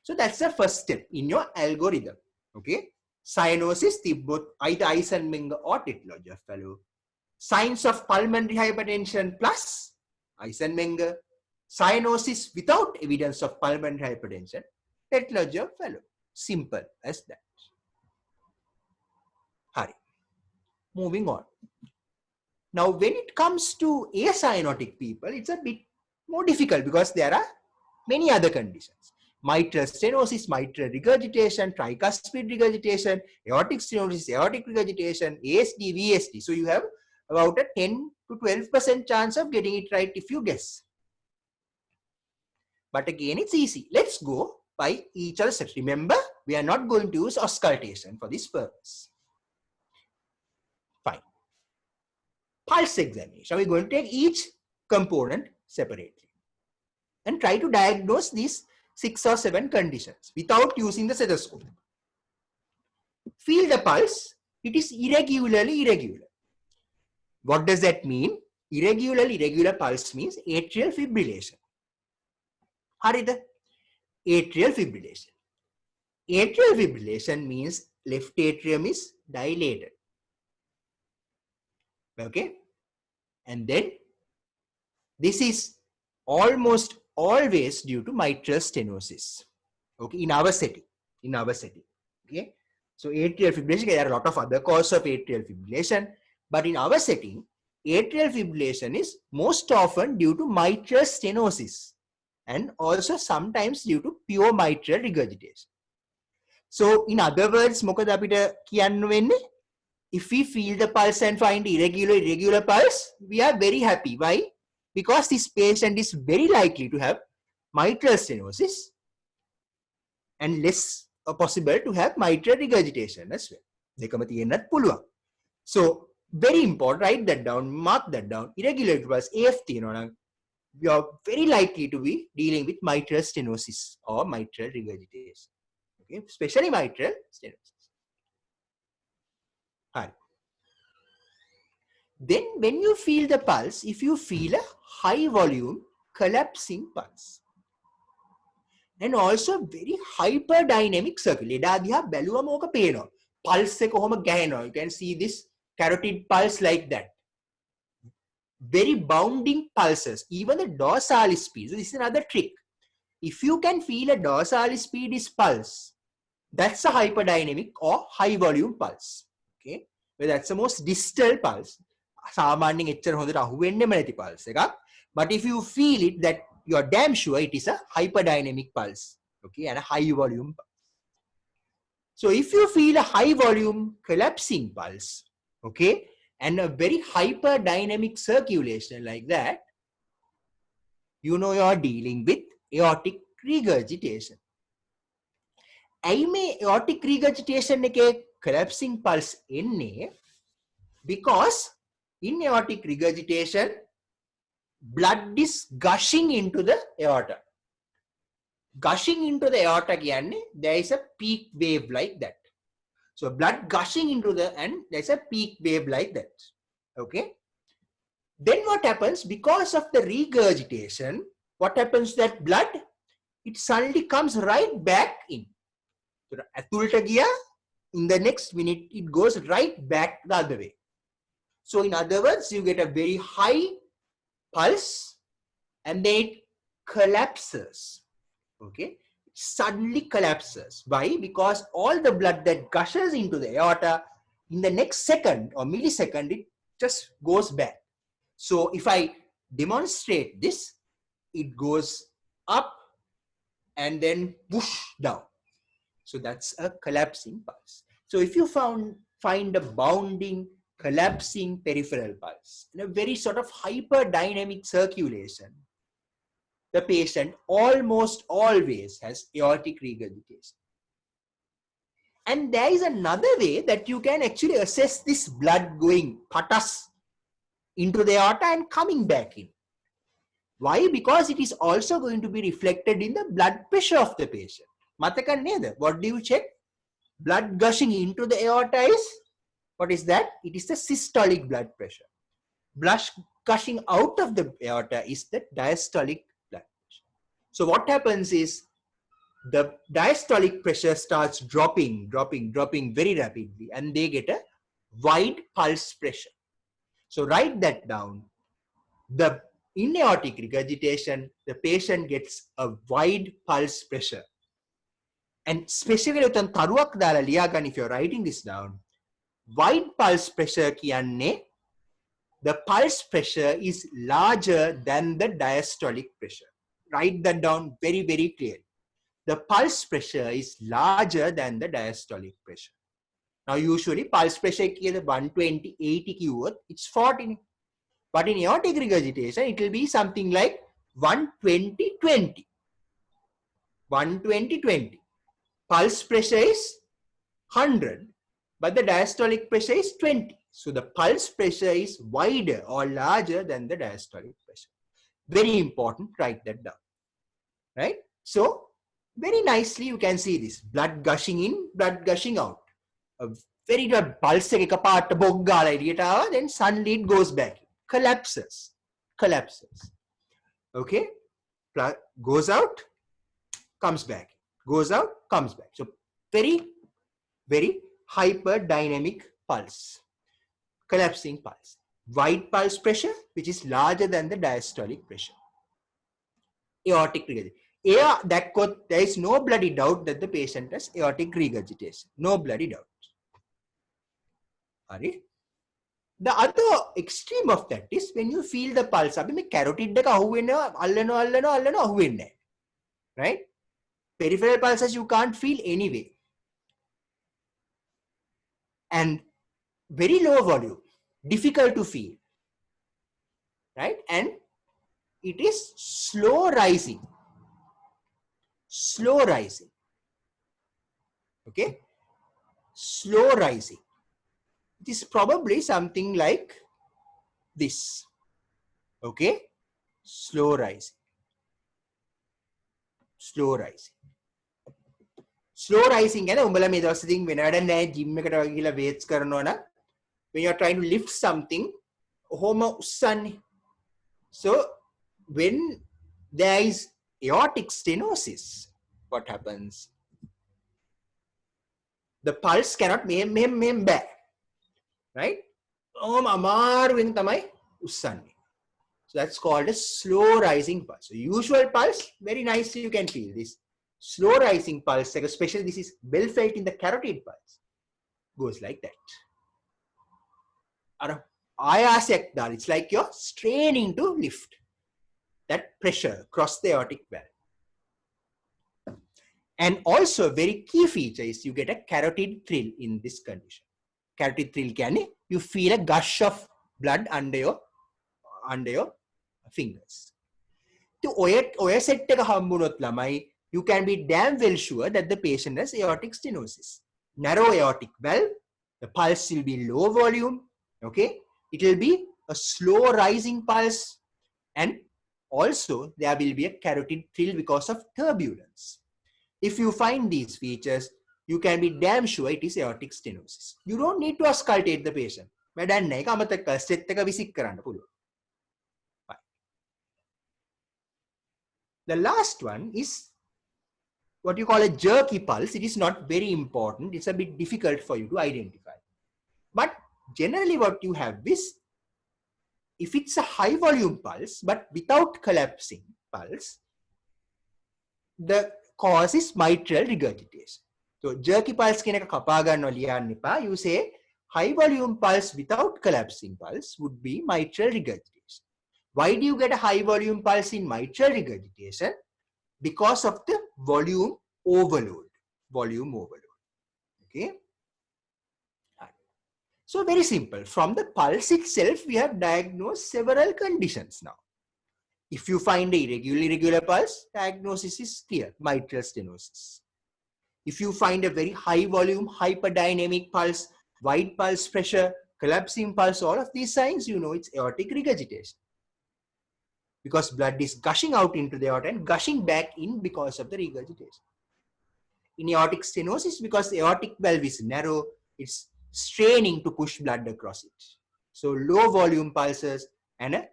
So that's the first step in your algorithm. Okay. Cyanosis, both either Eisenmenger or tetralogy of Fallot. Signs of pulmonary hypertension plus Eisenmenger. Cyanosis without evidence of pulmonary hypertension. Tetralogy of Fallot. Simple as that. Hari. Moving on. Now, when it comes to acyanotic people, it's a bit more difficult because there are many other conditions. Mitral stenosis, mitral regurgitation, tricuspid regurgitation, aortic stenosis, aortic regurgitation, ASD, VSD. So you have about a 10 to 12% chance of getting it right if you guess. But again, it's easy. Let's go by each other steps. Remember, we are not going to use auscultation for this purpose. Fine. Pulse examination. We're going to take each component separately and try to diagnose these 6 or 7 conditions without using the stethoscope. Feel the pulse. It is irregularly irregular. What does that mean? irregular pulse means atrial fibrillation. Harida, atrial fibrillation. Atrial fibrillation means left atrium is dilated. Okay, and then this is almost always due to mitral stenosis. Okay, in our setting. Okay, so atrial fibrillation, there are a lot of other causes of atrial fibrillation, but in our setting, atrial fibrillation is most often due to mitral stenosis and also sometimes due to pure mitral regurgitation. So in other words, මොකද අපිට කියන්න වෙන්නේ? If we feel the pulse and find irregular pulse, we are very happy. Why? Because this patient is very likely to have mitral stenosis and less possible to have mitral regurgitation as well. දෙකම තියෙන්නත් පුළුවන්. So very important, write that down, mark that down. Irregular pulse, AF තියෙනවා නම් you are very likely to be dealing with mitral stenosis or mitral regurgitation. Okay, especially mitral stenosis. Right. Then when you feel the pulse, if you feel a high volume collapsing pulse and also very hyperdynamic circle, එදා දිහා බැලුවම ඕක පේනවා. Pulse එක කොහොම ගහනවා. You can see this carotid pulse like that. Very bounding pulses, even the dorsalis speed. So this is another trick. If you can feel a dorsalis pedis pulse, that's a hyperdynamic or high volume pulse. Okay, well, that's the most distal pulse. සාමාන්‍යයෙන් එච්චර හොඳට අහුවෙන්නෙම නැති pulse එකක්. But if you feel it, that you are damn sure it is a hyperdynamic pulse. Okay, and a high volume pulse. So if you feel a high volume collapsing pulse, okay, and a very hyperdynamic circulation like that, you know you are dealing with aortic regurgitation. ඇයි මේ aortic regurgitation එකේ collapsing pulse එන්නේ? Because in aortic regurgitation, blood is gushing into the aorta. Gushing into the aorta කියන්නේ there is a peak wave like that. So blood gushing into the, and there's a peak wave like that. Okay. Then what happens? Because of the regurgitation, what happens to that blood? It suddenly comes right back in. So ඇතුළට ගියා, in the next minute it goes right back the other way. So in other words, you get a very high pulse and then it collapses. Okay, it suddenly collapses. Why? Because all the blood that gushes into the aorta, in the next second or millisecond, it just goes back. So if I demonstrate this, it goes up and then whoosh down. So that's a collapsing pulse. So if you find a bounding, collapsing peripheral pulse in a very sort of hyperdynamic circulation, the patient almost always has aortic regurgitation. And there is another way that you can actually assess this blood going patas into the aorta and coming back in. Why? Because it is also going to be reflected in the blood pressure of the patient. මතක නේද? What do you check? Blood gushing into the aorta is, what is that? It is the systolic blood pressure. Blood gushing out of the aorta is the diastolic blood pressure. So what happens is the diastolic pressure starts dropping very rapidly, and they get a wide pulse pressure. So write that down. In aortic regurgitation, the patient gets a wide pulse pressure. And specifically with තරුවක් දාලා ලියා ගන්න, if you're writing this down, wide pulse pressure කියන්නේ the pulse pressure is larger than the diastolic pressure. Write that down very, very clearly. The pulse pressure is larger than the diastolic pressure. Now usually pulse pressure is 120, 80 kilowatt, it's 40. But in aortic regurgitation, it will be something like 120, 20. 120, 20. Pulse pressure is 100, but the diastolic pressure is 20. So the pulse pressure is wider or larger than the diastolic pressure. Very important, write that down. Right? So very nicely you can see this. Blood gushing in, blood gushing out. A very good pulse එකපාරට බොග් ගාලා එළියට ආවා, then suddenly it goes back. collapses. Collapses. Okay? Goes out, comes back. Goes out, comes back. So very, very hyperdynamic pulse. Collapsing pulse. Wide pulse pressure, which is larger than the diastolic pressure. Aortic regurgitation. There is no bloody doubt that the patient has aortic regurgitation. No bloody doubt. Alright? The other extreme of that is when you feel the pulse. Abhi me carotid එක අහුවෙනවා අල්ලනවා අහුවෙන්නේ. Right? Peripheral pulses you can't feel anyway. And very low volume, difficult to feel. Right? And it is slow rising. Slow rising. Okay? Slow rising. It is probably something like this. Okay? Slow rising. Slow rising. Slow rising ගැන උඹලා මේ දවස් ඉතින් වෙන වැඩක් නැහැ gym එකට වගේ ගිහලා weights කරනවා නම් when you are trying to lift something ඔහොම උස්සන්නේ. So when there is aortic stenosis, what happens? The pulse cannot මෙහෙම බෑ. Right? අමාරුවෙන් තමයි උස්සන්නේ. So that's called a slow rising pulse. So usual pulse, very nicely you can feel this. Slow rising pulse, especially this is well felt in the carotid pulse, goes like that. It's like you're straining to lift that pressure across the aortic valve. And also a very key feature is you get a carotid thrill in this condition. Carotid thrill කියන්නේ you feel a gush of blood under your fingers. So ඔය set එක හම්බුනොත් ළමයි you can be damn well sure that the patient has aortic stenosis. Narrow aortic valve, the pulse will be low volume, okay? It will be a slow rising pulse, and also there will be a carotid thrill because of turbulence. If you find these features, you can be damn sure it is aortic stenosis. You don't need to auscultate the patient. වැඩක් නැහැ. ඒක අමතක කරලා set එක visit කරන්න පුළුවන්. The last one is what you call a jerky pulse. It is not very important. It's a bit difficult for you to identify. But generally what you have is, if it's a high volume pulse, but without collapsing pulse, the cause is mitral regurgitation. So jerky pulse කියන එක කපා ගන්නව ලියන්න එපා. You say high volume pulse without collapsing pulse would be mitral regurgitation. Why do you get a high volume pulse in mitral regurgitation? Because of the volume overload. Volume overload. Okay. So very simple. From the pulse itself, we have diagnosed several conditions now. If you find a irregular pulse, diagnosis is clear, mitral stenosis. If you find a very high volume, hyperdynamic pulse, wide pulse pressure, collapsing pulse, all of these signs, you know it's aortic regurgitation. Because blood is gushing out into the aorta and gushing back in because of the regurgitation. In aortic stenosis, because the aortic valve is narrow, it's straining to push blood across it. So low volume pulses and a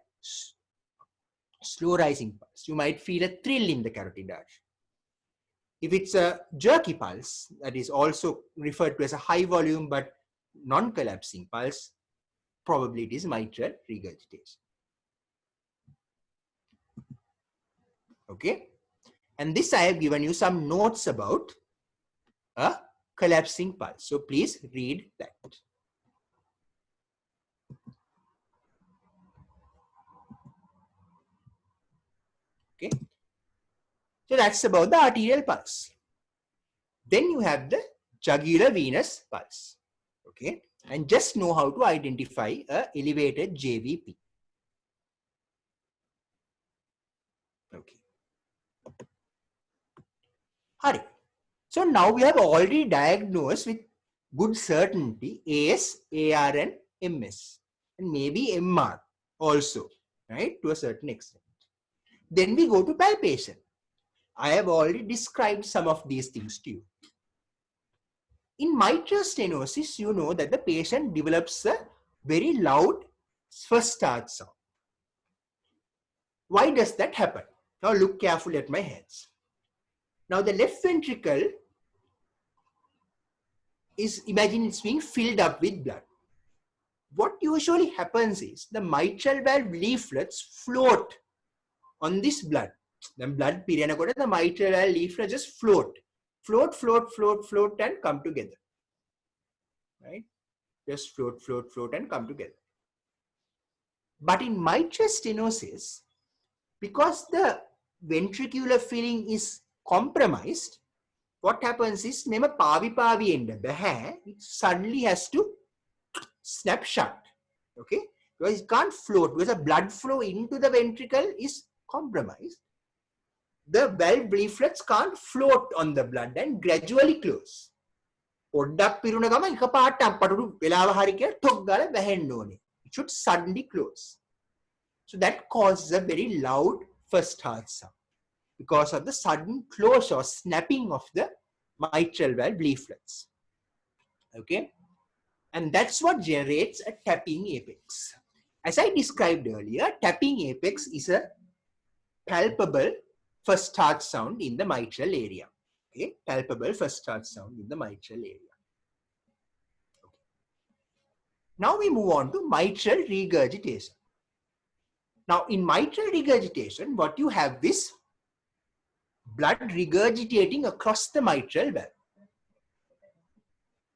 slow rising pulse. You might feel a thrill in the carotid artery. If it's a jerky pulse, that is also referred to as a high volume but non-collapsing pulse, probably it is mitral regurgitation. Okay, and this I have given you some notes about a collapsing pulse. So please read that. Okay, so that's about the arterial pulse. Then you have the jugular venous pulse. Okay, and just know how to identify a elevated JVP. Okay. Hurry. So now we have already diagnosed with good certainty AS, AR and MS and maybe MR also, right, to a certain extent. Then we go to palpation. I have already described some of these things to you. In mitral stenosis, you know that the patient develops a very loud first heart sound. Why does that happen? Now look carefully at my hands. Now the left ventricle is, imagine it's being filled up with blood. What usually happens is the mitral valve leaflets float on this blood. The blood piranakota, the mitral valve leaflets just float, and come together. Right? Just float and come together. But in mitral stenosis, because the ventricular filling is compromised, what happens is, it suddenly has to snap shut. Okay? Because it can't float, because the blood flow into the ventricle is compromised. The valve leaflets can't float on the blood and gradually close. It should suddenly close. So that causes a very loud first heart sound because of the sudden close or snapping of the mitral valve leaflets. Okay? And that's what generates a tapping apex. As I described earlier, tapping apex is a palpable first heart sound in the mitral area. Okay? Palpable first heart sound in the mitral area. Okay. Now we move on to mitral regurgitation. Now in mitral regurgitation, what you have is blood regurgitating across the mitral valve.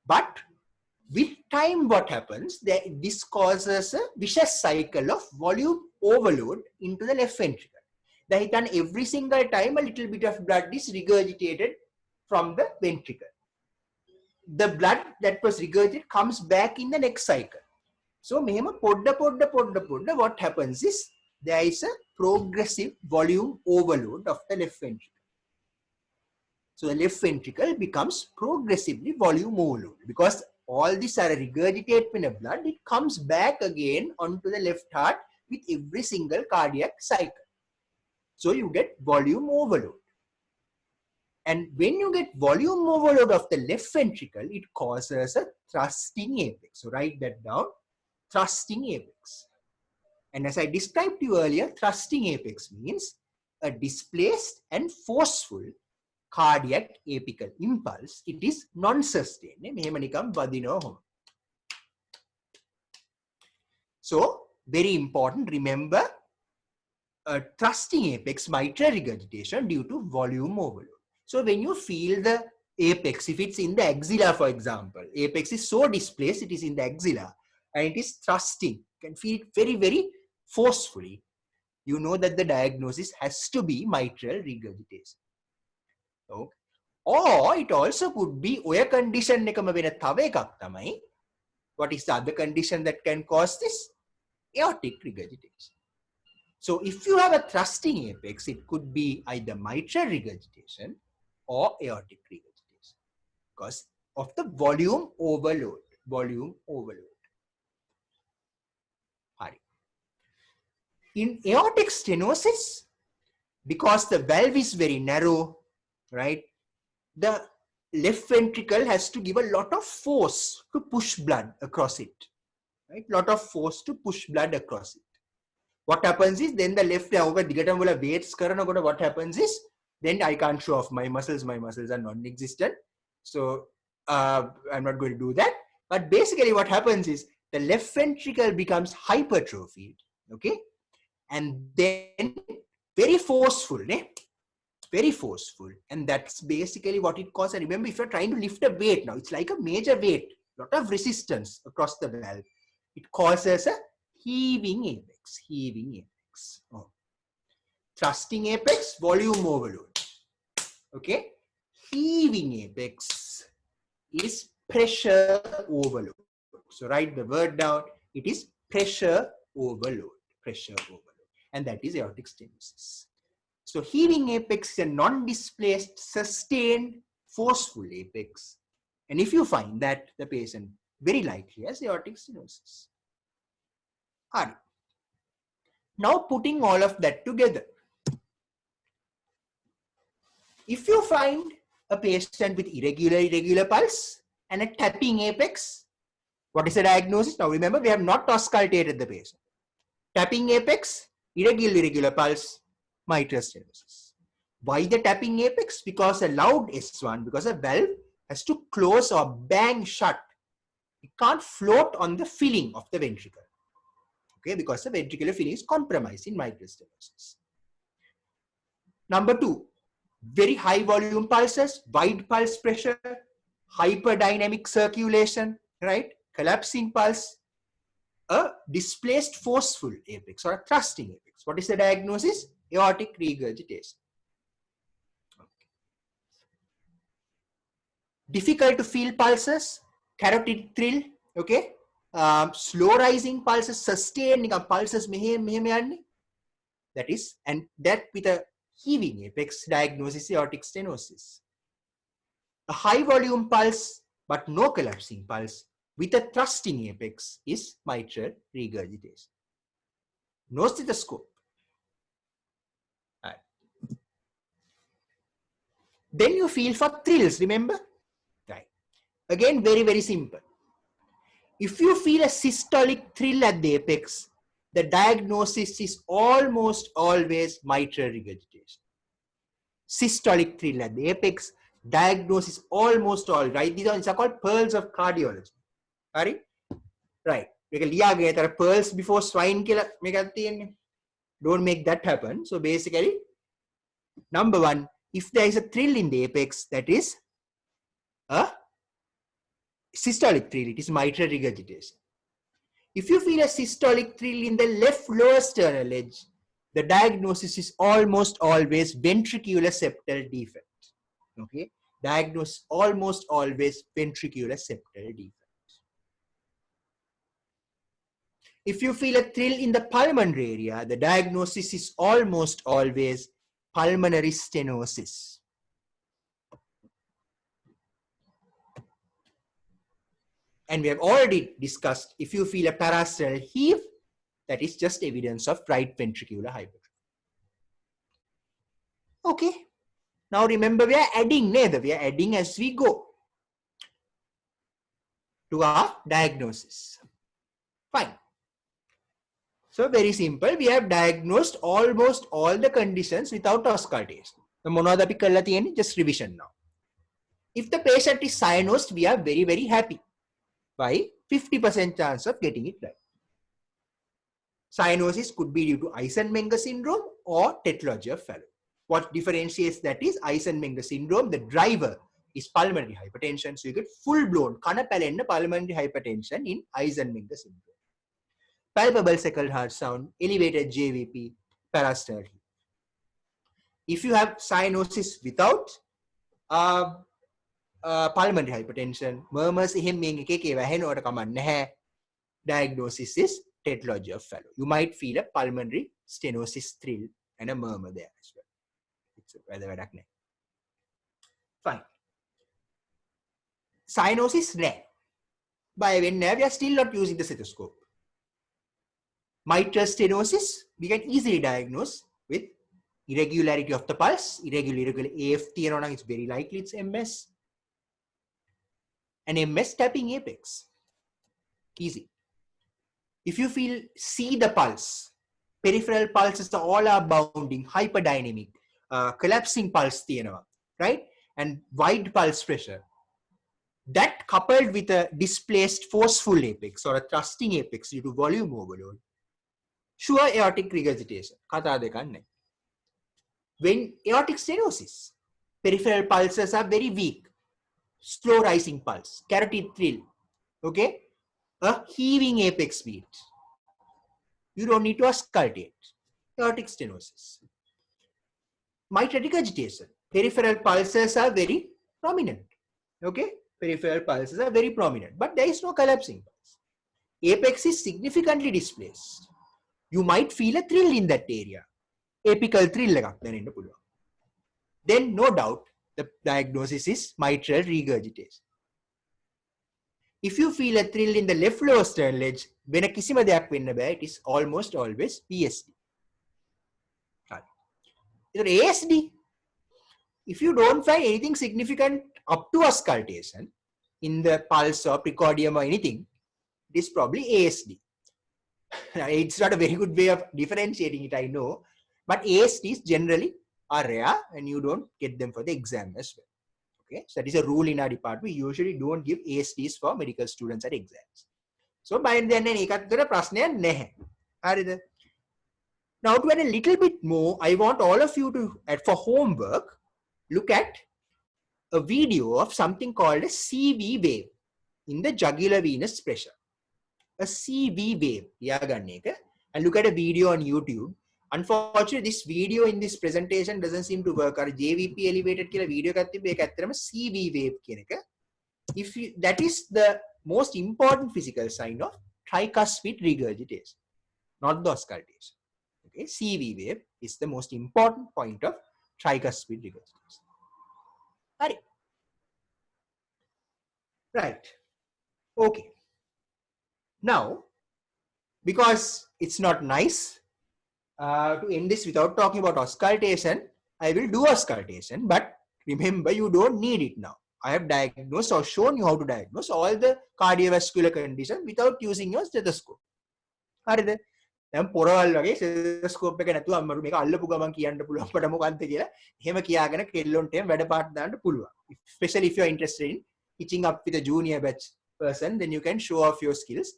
But with time, what happens? This causes a vicious cycle of volume overload into the left ventricle. Then every single time a little bit of blood is regurgitated from the ventricle. The blood that was regurgitated comes back in the next cycle. So, what happens is there is a progressive volume overload of the left ventricle. So the left ventricle becomes progressively volume overload because all these are regurgitated of blood. It comes back again onto the left heart with every single cardiac cycle. So you get volume overload. And when you get volume overload of the left ventricle, it causes a thrusting apex. So write that down, thrusting apex. And as I described to you earlier, thrusting apex means a displaced and forceful cardiac apical impulse. It is non-sustained. So, very important, remember a thrusting apex, mitral regurgitation due to volume overload. So, when you feel the apex, if it's in the axilla, for example, apex is so displaced, it is in the axilla and it is thrusting, you can feel it very, very forcefully. You know that the diagnosis has to be mitral regurgitation. Okay. Or it also could be oya condition ekama vena thawa ekak thamai. What is the other condition that can cause this? Aortic regurgitation. So if you have a thrusting apex, it could be either mitral regurgitation or aortic regurgitation because of the volume overload. Volume overload. In aortic stenosis, because the valve is very narrow, right, the left ventricle has to give a lot of force to push blood across it, right? Lot of force to push blood across it. What happens is then the left weights karana, what happens is then I can't show off my muscles are non-existent. So I'm not going to do that. But basically what happens is the left ventricle becomes hypertrophied, okay? And then very forceful, very forceful, and that's basically what it causes. And remember, if you're trying to lift a weight now, it's like a major weight, lot of resistance across the valve. It causes a heaving apex, Oh. Thrusting apex, volume overload. Okay, heaving apex is pressure overload. So write the word down. It is pressure overload, and that is aortic stenosis. So heaving apex is a non-displaced, sustained, forceful apex. And if you find that, the patient very likely has aortic stenosis. Alright. Now putting all of that together. If you find a patient with irregular pulse and a tapping apex, what is the diagnosis? Now remember, we have not auscultated the patient. Tapping apex, irregular pulse, mitral stenosis. Why the tapping apex? Because a loud S1, because a valve has to close or bang shut. It can't float on the filling of the ventricle. Okay, because the ventricular filling is compromised in mitral stenosis. Number 2, very high volume pulses, wide pulse pressure, hyperdynamic circulation, right? Collapsing pulse, a displaced forceful apex or a thrusting apex. What is the diagnosis? Aortic regurgitation. Difficult to feel pulses, carotid thrill, okay? Slow rising pulses, sustained pulses, that is, and that with a heaving apex, diagnosis aortic stenosis. A high volume pulse but no collapsing pulse with a thrusting apex is mitral regurgitation. No stethoscope. Right. Then you feel for thrills, remember? Right. Again, very simple. If you feel a systolic thrill at the apex, the diagnosis is almost always mitral regurgitation. Systolic thrill at the apex, diagnosis almost all right. These are called pearls of cardiology. Right? Right. Pearls before swine killer. Don't make that happen. So basically, number 1, if there is a thrill in the apex, that is a systolic thrill, it is mitral regurgitation. If you feel a systolic thrill in the left lower sternal edge, the diagnosis is almost always ventricular septal defect. Okay, diagnosis almost always ventricular septal defect. If you feel a thrill in the pulmonary area, the diagnosis is almost always pulmonary stenosis. And we have already discussed, if you feel a parasternal heave, that is just evidence of right ventricular hypertrophy. Okay. Now remember, we are adding, we are adding as we go to our diagnosis. Fine. So very simple, we have diagnosed almost all the conditions without auscultation. The monodapy kalla tiyenne, just revision now. If the patient is cyanosed, we are very happy. Why? 50% chance of getting it right. Cyanosis could be due to Eisenmenger syndrome or tetralogy of Fallot. What differentiates that is Eisenmenger syndrome, the driver is pulmonary hypertension. So you get full-blown kana pulmonary hypertension in Eisenmenger syndrome. Palpable second heart sound, elevated JVP, parasternal. If you have cyanosis without pulmonary hypertension, murmurs, diagnosis is tetralogy of Fallot. You might feel a pulmonary stenosis thrill and a murmur there as well. Fine. Cyanosis rare. By when we are still not using the stethoscope. Mitral stenosis, we can easily diagnose with irregularity of the pulse, irregular AFT, it's very likely it's MS. And MS tapping apex. Easy. If you see the pulse, peripheral pulses all are bounding, hyperdynamic, collapsing pulse, right? And wide pulse pressure. That coupled with a displaced forceful apex or a thrusting apex due to volume overload, sure aortic regurgitation. When aortic stenosis, peripheral pulses are very weak, slow rising pulse, carotid thrill, okay? A heaving apex beat. You don't need to auscultate. Aortic stenosis. Mitral regurgitation. Peripheral pulses are very prominent. Okay? Peripheral pulses are very prominent, but there is no collapsing pulse. Apex is significantly displaced. You might feel a thrill in that area. Apical thrill. Then, no doubt, the diagnosis is mitral regurgitation. If you feel a thrill in the left lower sternal edge, it is almost always PSD. ASD, if you don't find anything significant up to auscultation in the pulse or precordium or anything, it is probably ASD. It's not a very good way of differentiating it, I know, but ASTs generally are rare and you don't get them for the exam as well. Okay, so that is a rule in our department. We usually don't give ASTs for medical students at exams. So by then ඒකත්තර ප්‍රශ්නයක් නැහැ. හරිද? Now to add a little bit more, I want all of you to, for homework, look at a video of something called a CV wave in the jugular venous pressure. A CV wave, and look at a video on YouTube. Unfortunately, this video in this presentation doesn't seem to work. Our JVP elevated video CV wave. If you, that is the most important physical sign of tricuspid regurgitation, not the auscultation. Okay, CV wave is the most important point of tricuspid regurgitation. Right. Okay. Now, because it's not nice to end this without talking about auscultation, I will do auscultation, but remember, you don't need it now. I have diagnosed or shown you how to diagnose all the cardiovascular conditions without using your stethoscope. හරිද? දැන් පොරවල් වගේ stethoscope එක නැතුව අම්මරු මේක අල්ලපු ගමන් කියන්න පුළුවන් අපට මොකක්ද කියලා. එහෙම කියාගෙන කෙල්ලොන්ට එහෙම වැඩ පාට දාන්න පුළුවන්. Especially if you are interested in teaching up with a junior batch person, then you can show off your skills.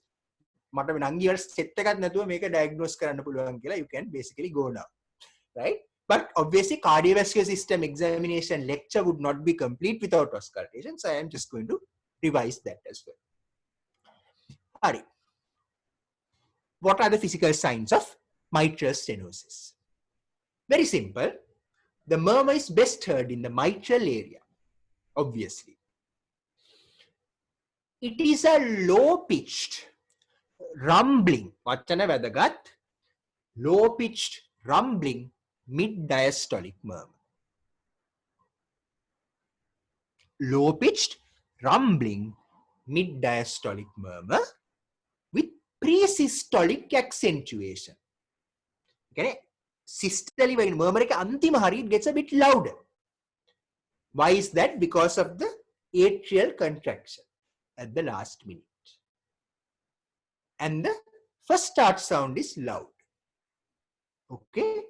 මට නංගි වල set එකක් නැතුව මේක diagnose කරන්න පුළුවන් කියලා you can basically go now. Right? But obviously, cardiovascular system examination lecture would not be complete without auscultation. So I am just going to revise that as well. All right. What are the physical signs of mitral stenosis? Very simple. The murmur is best heard in the mitral area, obviously. It is a low-pitched rumbling. වචන වැදගත්. Low-pitched rumbling mid-diastolic murmur. Low-pitched rumbling mid-diastolic murmur with pre-systolic accentuation. Okay? Systolic murmur එක අන්තිම හරිය it gets a bit louder. Why is that? Because of the atrial contraction at the last minute. And the first start sound is loud. Okay?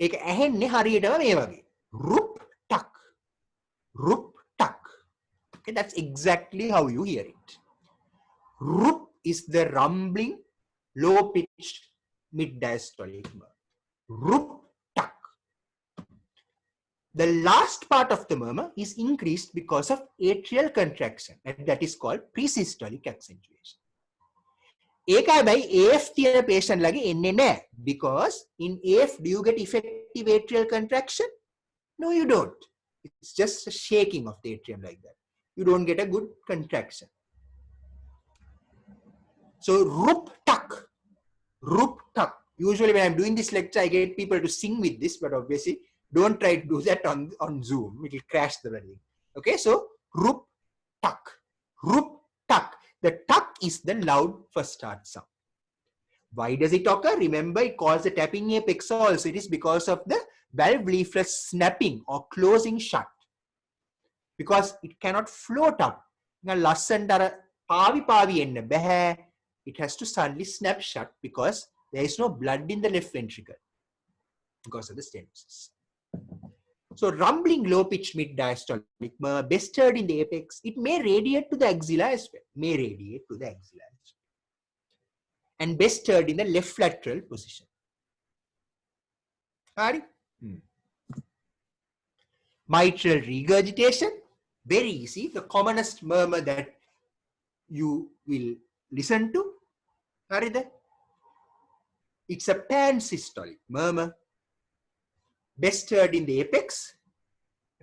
ඒක ඇහෙන්නේ හරියටම මේ වගේ. Rup tuck. Rup tuck. Okay, that's exactly how you hear it. Rup is the rumbling, low-pitched mid-diastolic murmur. Rup tuck. The last part of the murmur is increased because of atrial contraction, and that is called pre-systolic accentuation. ඒකයි බයි AF තියෙන patient ලගේ එන්නේ නැහැ. Because in AF, do you get effective atrial contraction? No, you don't. It's just a shaking of the atrium like that. You don't get a good contraction. So rup tuck. Rup tuck. Usually when I'm doing this lecture, I get people to sing with this, but obviously don't try to do that on Zoom. It will crash the thing. Okay, so rup tuck. Rup tuck. The tuck is the loud first start sound. Why does it occur? Remember, it calls the tapping apex also. It is because of the valve leaflet snapping or closing shut. Because it cannot float up. It has to suddenly snap shut because there is no blood in the left ventricle because of the stenosis. So rumbling low-pitched mid-diastolic murmur, best heard in the apex. It may radiate to the axilla as well. May radiate to the axilla as well. And best heard in the left lateral position. Mitral regurgitation, very easy. The commonest murmur that you will listen to. It's a pan-systolic murmur. Best heard in the apex,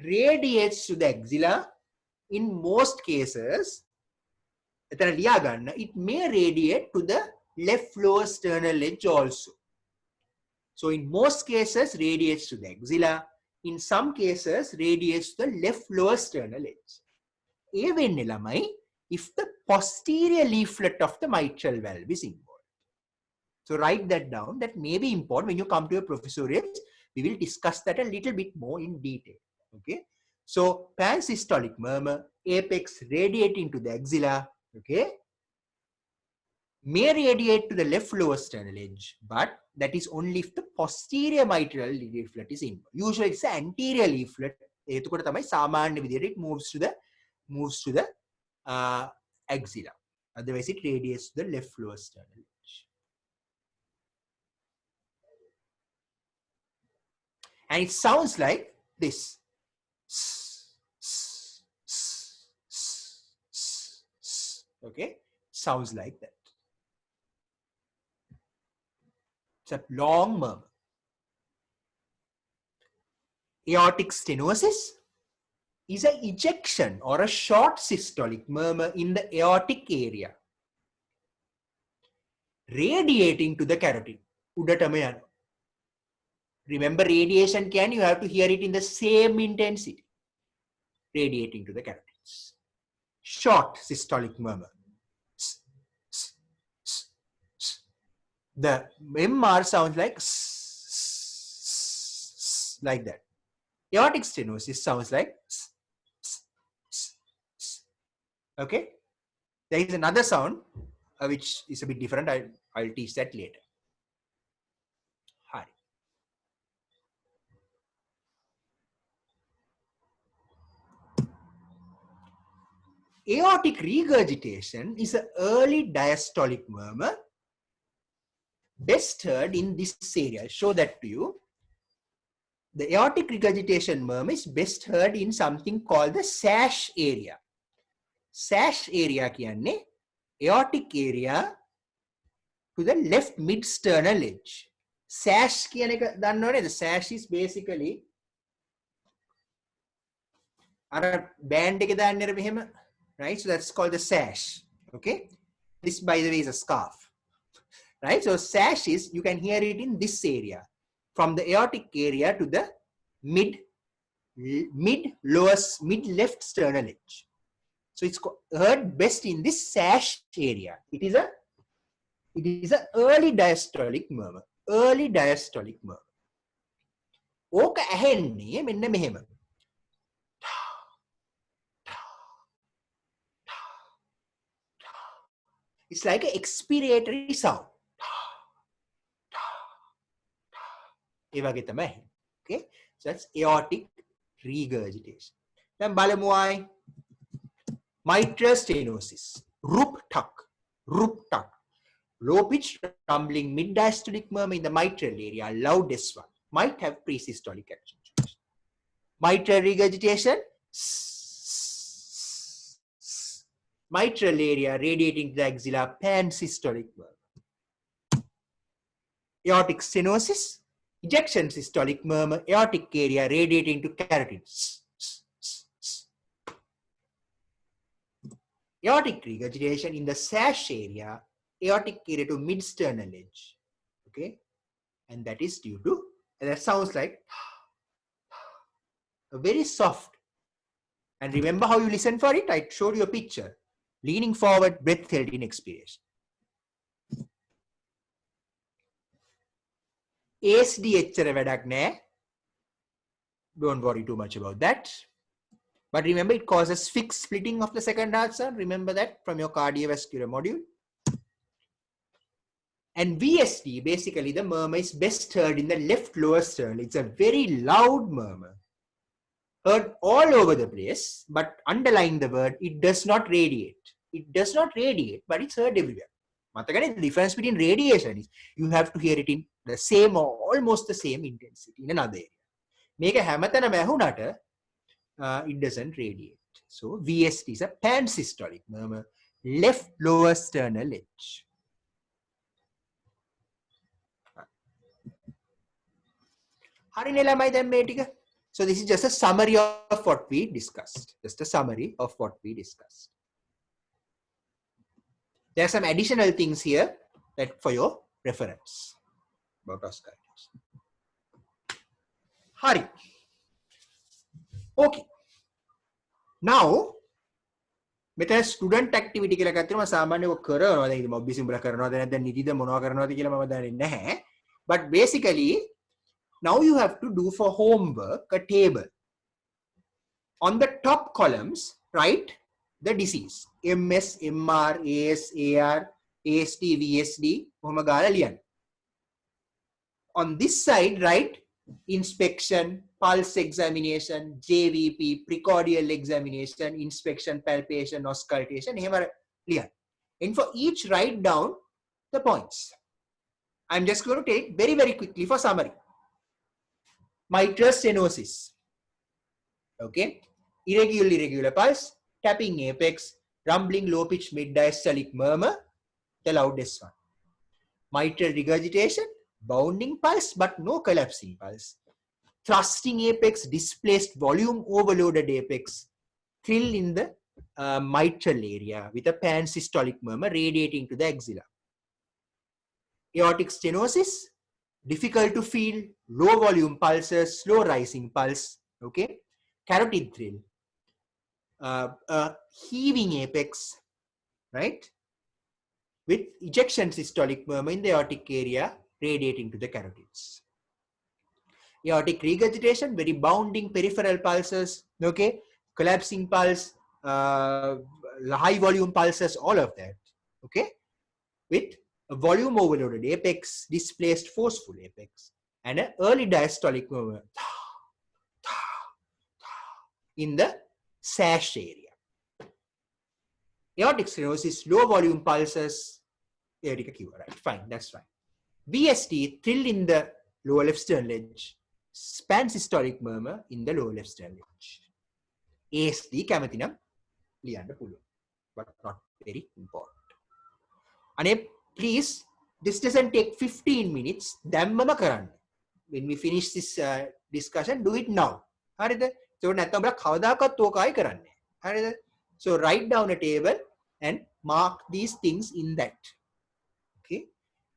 radiates to the axilla. In most cases, it may radiate to the left lower sternal edge also. So in most cases, radiates to the axilla. In some cases, radiates to the left lower sternal edge. If the posterior leaflet of the mitral valve is involved. So write that down. That may be important when you come to a professoriate. We will discuss that a little bit more in detail. Okay. So pan-systolic murmur, apex radiating to the axilla. Okay. may radiate to the left lower sternal edge, but that is only if the posterior mitral leaflet is involved. Usually it's the anterior leaflet. එතකොට තමයි සාමාන්‍ය විදිහට it moves to the axilla. Otherwise it radiates to the left lower sternal edge. And it sounds like this. Okay, sounds like that. It's a long murmur. Aortic stenosis is an ejection or a short systolic murmur in the aortic area, radiating to the carotid. Remember, radiation you have to hear it in the same intensity, radiating to the carotids. Short systolic murmur. The MR sounds like that. Aortic stenosis sounds like okay. There is another sound which is a bit different. I'll teach that later. Hi. Aortic regurgitation is an early diastolic murmur, best heard in this area. I'll show that to you. The aortic regurgitation murmur is best heard in something called the sash area. Sash area kiyanne aortic area to the left mid-sternal edge. Sash කියන එක දන්නව නේද? Sash is basically අර band එක දාන්නේ මෙහෙම, right? So that's called the sash. Okay, this by the way is a scarf, right? So sash is, you can hear it in this area, from the aortic area to the mid left sternal edge. So it's heard best in this sash area. It is a early diastolic murmur. Early diastolic murmur. ඕක ඇහෙන්නේ මෙන්න මෙහෙම. It's like an expiratory sound. ඒ වගේ තමයි. Okay, so that's aortic regurgitation. දැන් බලමු ආයි mitral stenosis. Rup tuck. Low pitch rumbling mid diastolic murmur in the mitral area, loudest one, might have presystolic action. Mitral regurgitation, mitral area radiating to the axilla, pansystolic murmur. Aortic stenosis, ejection systolic murmur, aortic area radiating to carotids. Aortic regurgitation in the sash area, aortic area to mid-sternal edge. Okay, and that is due to, and that sounds like a very soft. And remember how you listen for it? I showed you a picture. Leaning forward, breath held in expiration. ASD එච්චර වැඩක් නෑ. Don't worry too much about that. But remember, it causes fixed splitting of the second heart sound. Remember that from your cardiovascular module. And VSD, basically the murmur is best heard in the left lower sternal. It's a very loud murmur. Heard all over the place, but underlying the word, it does not radiate. It does not radiate, but it's heard everywhere. The difference between radiation is you have to hear it in the same or almost the same intensity in another area. Make a හැමතැනම ඇහුණට it doesn't radiate. So VSD is a pansystolic murmur, left lower sternal edge. So this is just a summary of what we discussed. Just a summary of what we discussed. There are some additional things here that for your reference about oscillations. Hari. Okay. Now, මෙතන student activity කියලා ගත්තම සාමාන්‍යව කරනවා. දැන් ඉතින් මොබ්බි සිම්බල කරනවද නැත්නම් නිදිද මොනවා කරනවද කියලා මම දන්නේ නැහැ. But basically, now you have to do for homework a table. On the top columns, write the disease. MS, MR, AS, AR, ASD, VSD, on this side, write inspection, pulse examination, JVP, precordial examination, inspection, palpation, auscultation. And for each, write down the points. I'm just going to take very, very quickly for summary. Mitral stenosis. Okay. Irregular pulse, tapping apex, rumbling low pitch mid diastolic murmur, the loudest one. Mitral regurgitation, bounding pulse but no collapsing pulse. Thrusting apex, displaced volume overloaded apex, thrill in the mitral area with a pansystolic murmur radiating to the axilla. Aortic stenosis, difficult to feel, low volume pulses, slow rising pulse. Okay. Carotid thrill, heaving apex, right, with ejection systolic murmur in the aortic area radiating to the carotids. Aortic regurgitation, very bounding peripheral pulses, okay, collapsing pulse, high volume pulses, all of that, okay, with a volume overloaded apex, displaced forceful apex, and an early diastolic murmur in the sash area. Aortic stenosis, low volume pulses, aortic acute, right? Fine, that's fine. VSD, thrill in the lower left sternal ledge, pansystolic murmur in the lower left sternal ledge. ASD, kamathina, liyanda puluwan, but not very important. And please, this doesn't take 15 minutes. Dhammama karanna. When we finish this discussion, do it now. So so write down a table and mark these things in that. Okay.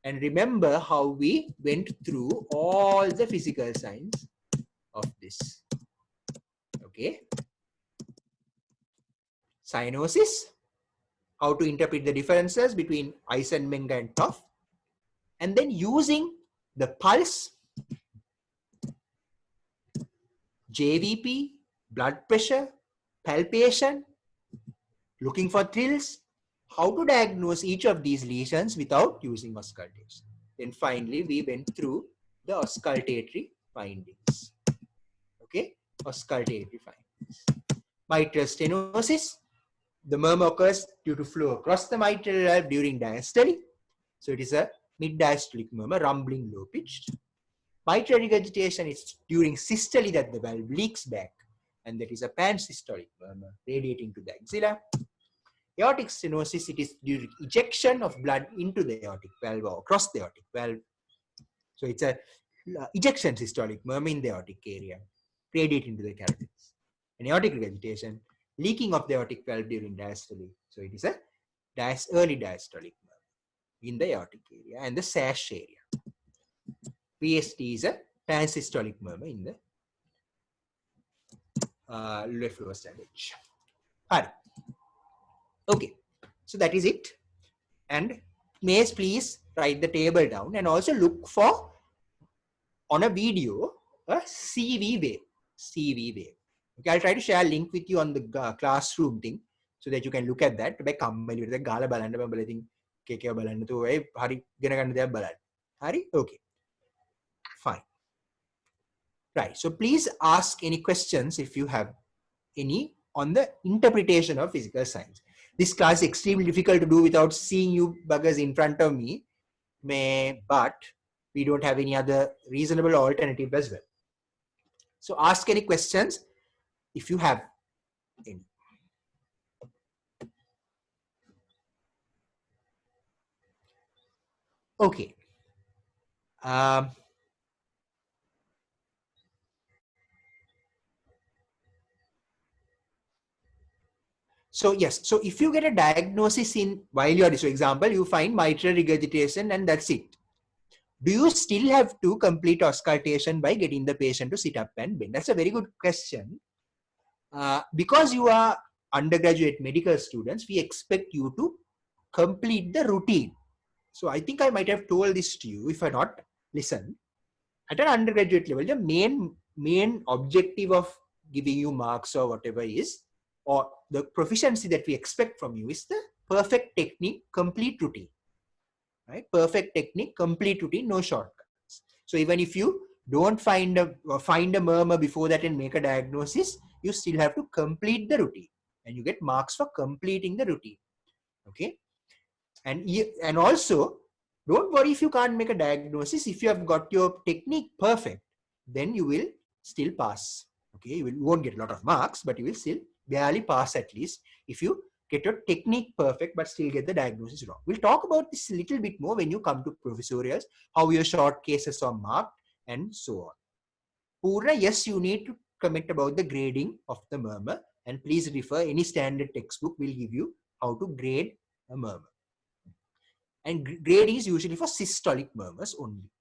And remember how we went through all the physical signs of this. Okay. Cyanosis, how to interpret the differences between Eisenmenger and Toff, and then using the pulse, JVP, blood pressure, palpation, looking for thrills, how to diagnose each of these lesions without using auscultation. Then finally, we went through the auscultatory findings. Okay, auscultatory findings. Mitral stenosis, the murmur occurs due to flow across the mitral valve during diastole. So it is a mid-diastolic murmur, rumbling, low-pitched. Mitral regurgitation is during systole that the valve leaks back, and that is a pansystolic murmur radiating to the axilla. Aortic stenosis, it is due to ejection of blood into the aortic valve or across the aortic valve. So it's a ejection systolic murmur in the aortic area, radiating to the carotids. And aortic regurgitation, leaking of the aortic valve during diastole. So it is a early diastolic murmur in the aortic area and the sash area. VSD is a pansystolic murmur in the left lower stage. Okay, so that is it. And please write the table down and also look for on a video a CV wave. CV wave. Okay, I'll try to share a link with you on the classroom thing so that you can look at that. Okay, fine. Right. So please ask any questions if you have any on the interpretation of physical science. This class is extremely difficult to do without seeing you buggers in front of me, but we don't have any other reasonable alternative as well. So ask any questions if you have any. Okay. So yes, so if you get a diagnosis in while you are, so example, you find mitral regurgitation and that's it. Do you still have to complete auscultation by getting the patient to sit up and bend? That's a very good question. Because you are undergraduate medical students, we expect you to complete the routine. So I think I might have told this to you. If I not, listen. At an undergraduate level, the main objective of giving you marks or whatever is, or the proficiency that we expect from you is the perfect technique, complete routine. right? Perfect technique, complete routine, no shortcuts. So even if you don't find a murmur before that and make a diagnosis, you still have to complete the routine, and you get marks for completing the routine. Okay, and also don't worry if you can't make a diagnosis. If you have got your technique perfect, then you will still pass. Okay, you won't get a lot of marks, but you will still barely pass at least if you get your technique perfect but still get the diagnosis wrong. We'll talk about this a little bit more when you come to professorials, how your short cases are marked and so on. Purna, yes, you need to comment about the grading of the murmur, and please refer any standard textbook will give you how to grade a murmur. And grading is usually for systolic murmurs only.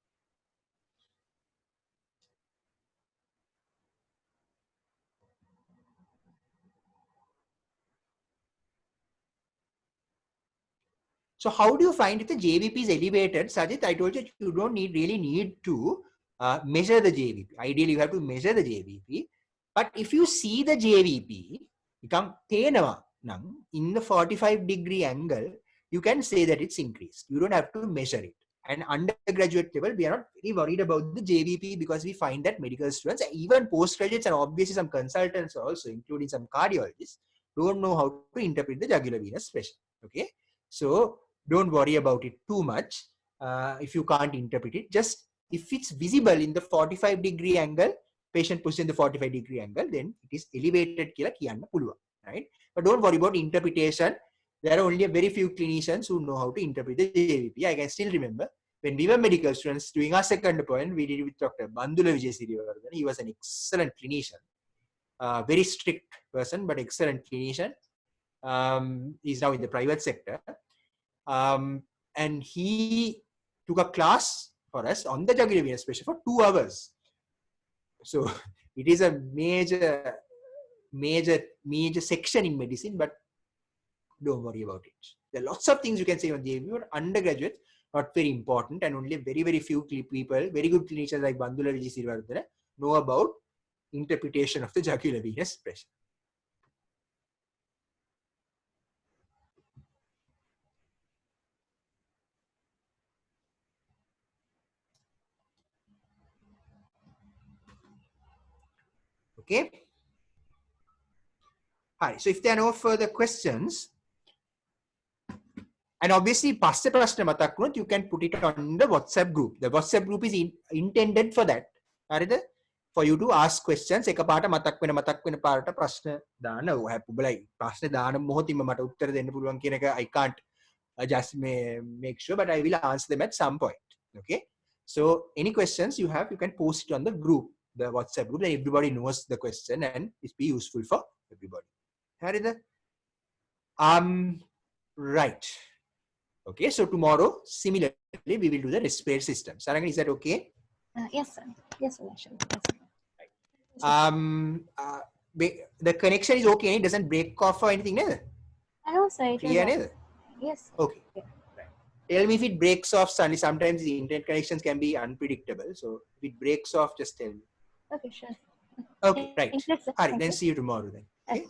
So how do you find if the JVP is elevated? Sajid, I told you you don't really need to measure the JVP. Ideally, you have to measure the JVP. But if you see the JVP become in the 45-degree angle, you can say that it's increased. You don't have to measure it. And undergraduate level, we are not very worried about the JVP because we find that medical students, even postgraduates and obviously some consultants also, including some cardiologists, don't know how to interpret the jugular venous pressure. Okay, so don't worry about it too much. If you can't interpret it, just if it's visible in the 45-degree angle, patient pushes in the 45-degree angle, then it is elevated kila kiyanna puluwa, right? But don't worry about interpretation. There are only a very few clinicians who know how to interpret the JVP. I can still remember when we were medical students doing our second appointment, we did it with Dr. Bandula Vijayasirivardhana. He was an excellent clinician, very strict person, but excellent clinician. He's now in the private sector. And he took a class for us on the jugular venous pressure for 2 hours. So it is a major section in medicine, but don't worry about it. There are lots of things you can say on JVP, but undergraduates, not very important, and only very few people, very good clinicians like Bandula Vijayasirivardhana, know about interpretation of the jugular venous pressure. Okay. Hi. So if there are no further questions, and obviously, passe prashna matak wunot, you can put it on the WhatsApp group. The WhatsApp group is intended for that. For you to ask questions. Ekapata matak wena parata prashna dana. Bulai prashna dana mohotima mata uttara denna puluwan කියන එක I can't just make sure, but I will answer them at some point. Okay. So any questions you have, you can post it on the group, the WhatsApp group, and everybody knows the question and it's be useful for everybody. Right. Okay, so tomorrow, similarly, we will do the respiratory system. Sarangan, is that okay? Yes, sir. Yes, sir. Right. The connection is okay. It doesn't break off or anything, neither? No, sir. Clear, yes. Okay. Yeah. Right. Tell me if it breaks off suddenly. Sometimes the internet connections can be unpredictable. So if it breaks off, just tell me. Okay, sure. Okay, right. All right, then see you tomorrow then. Okay.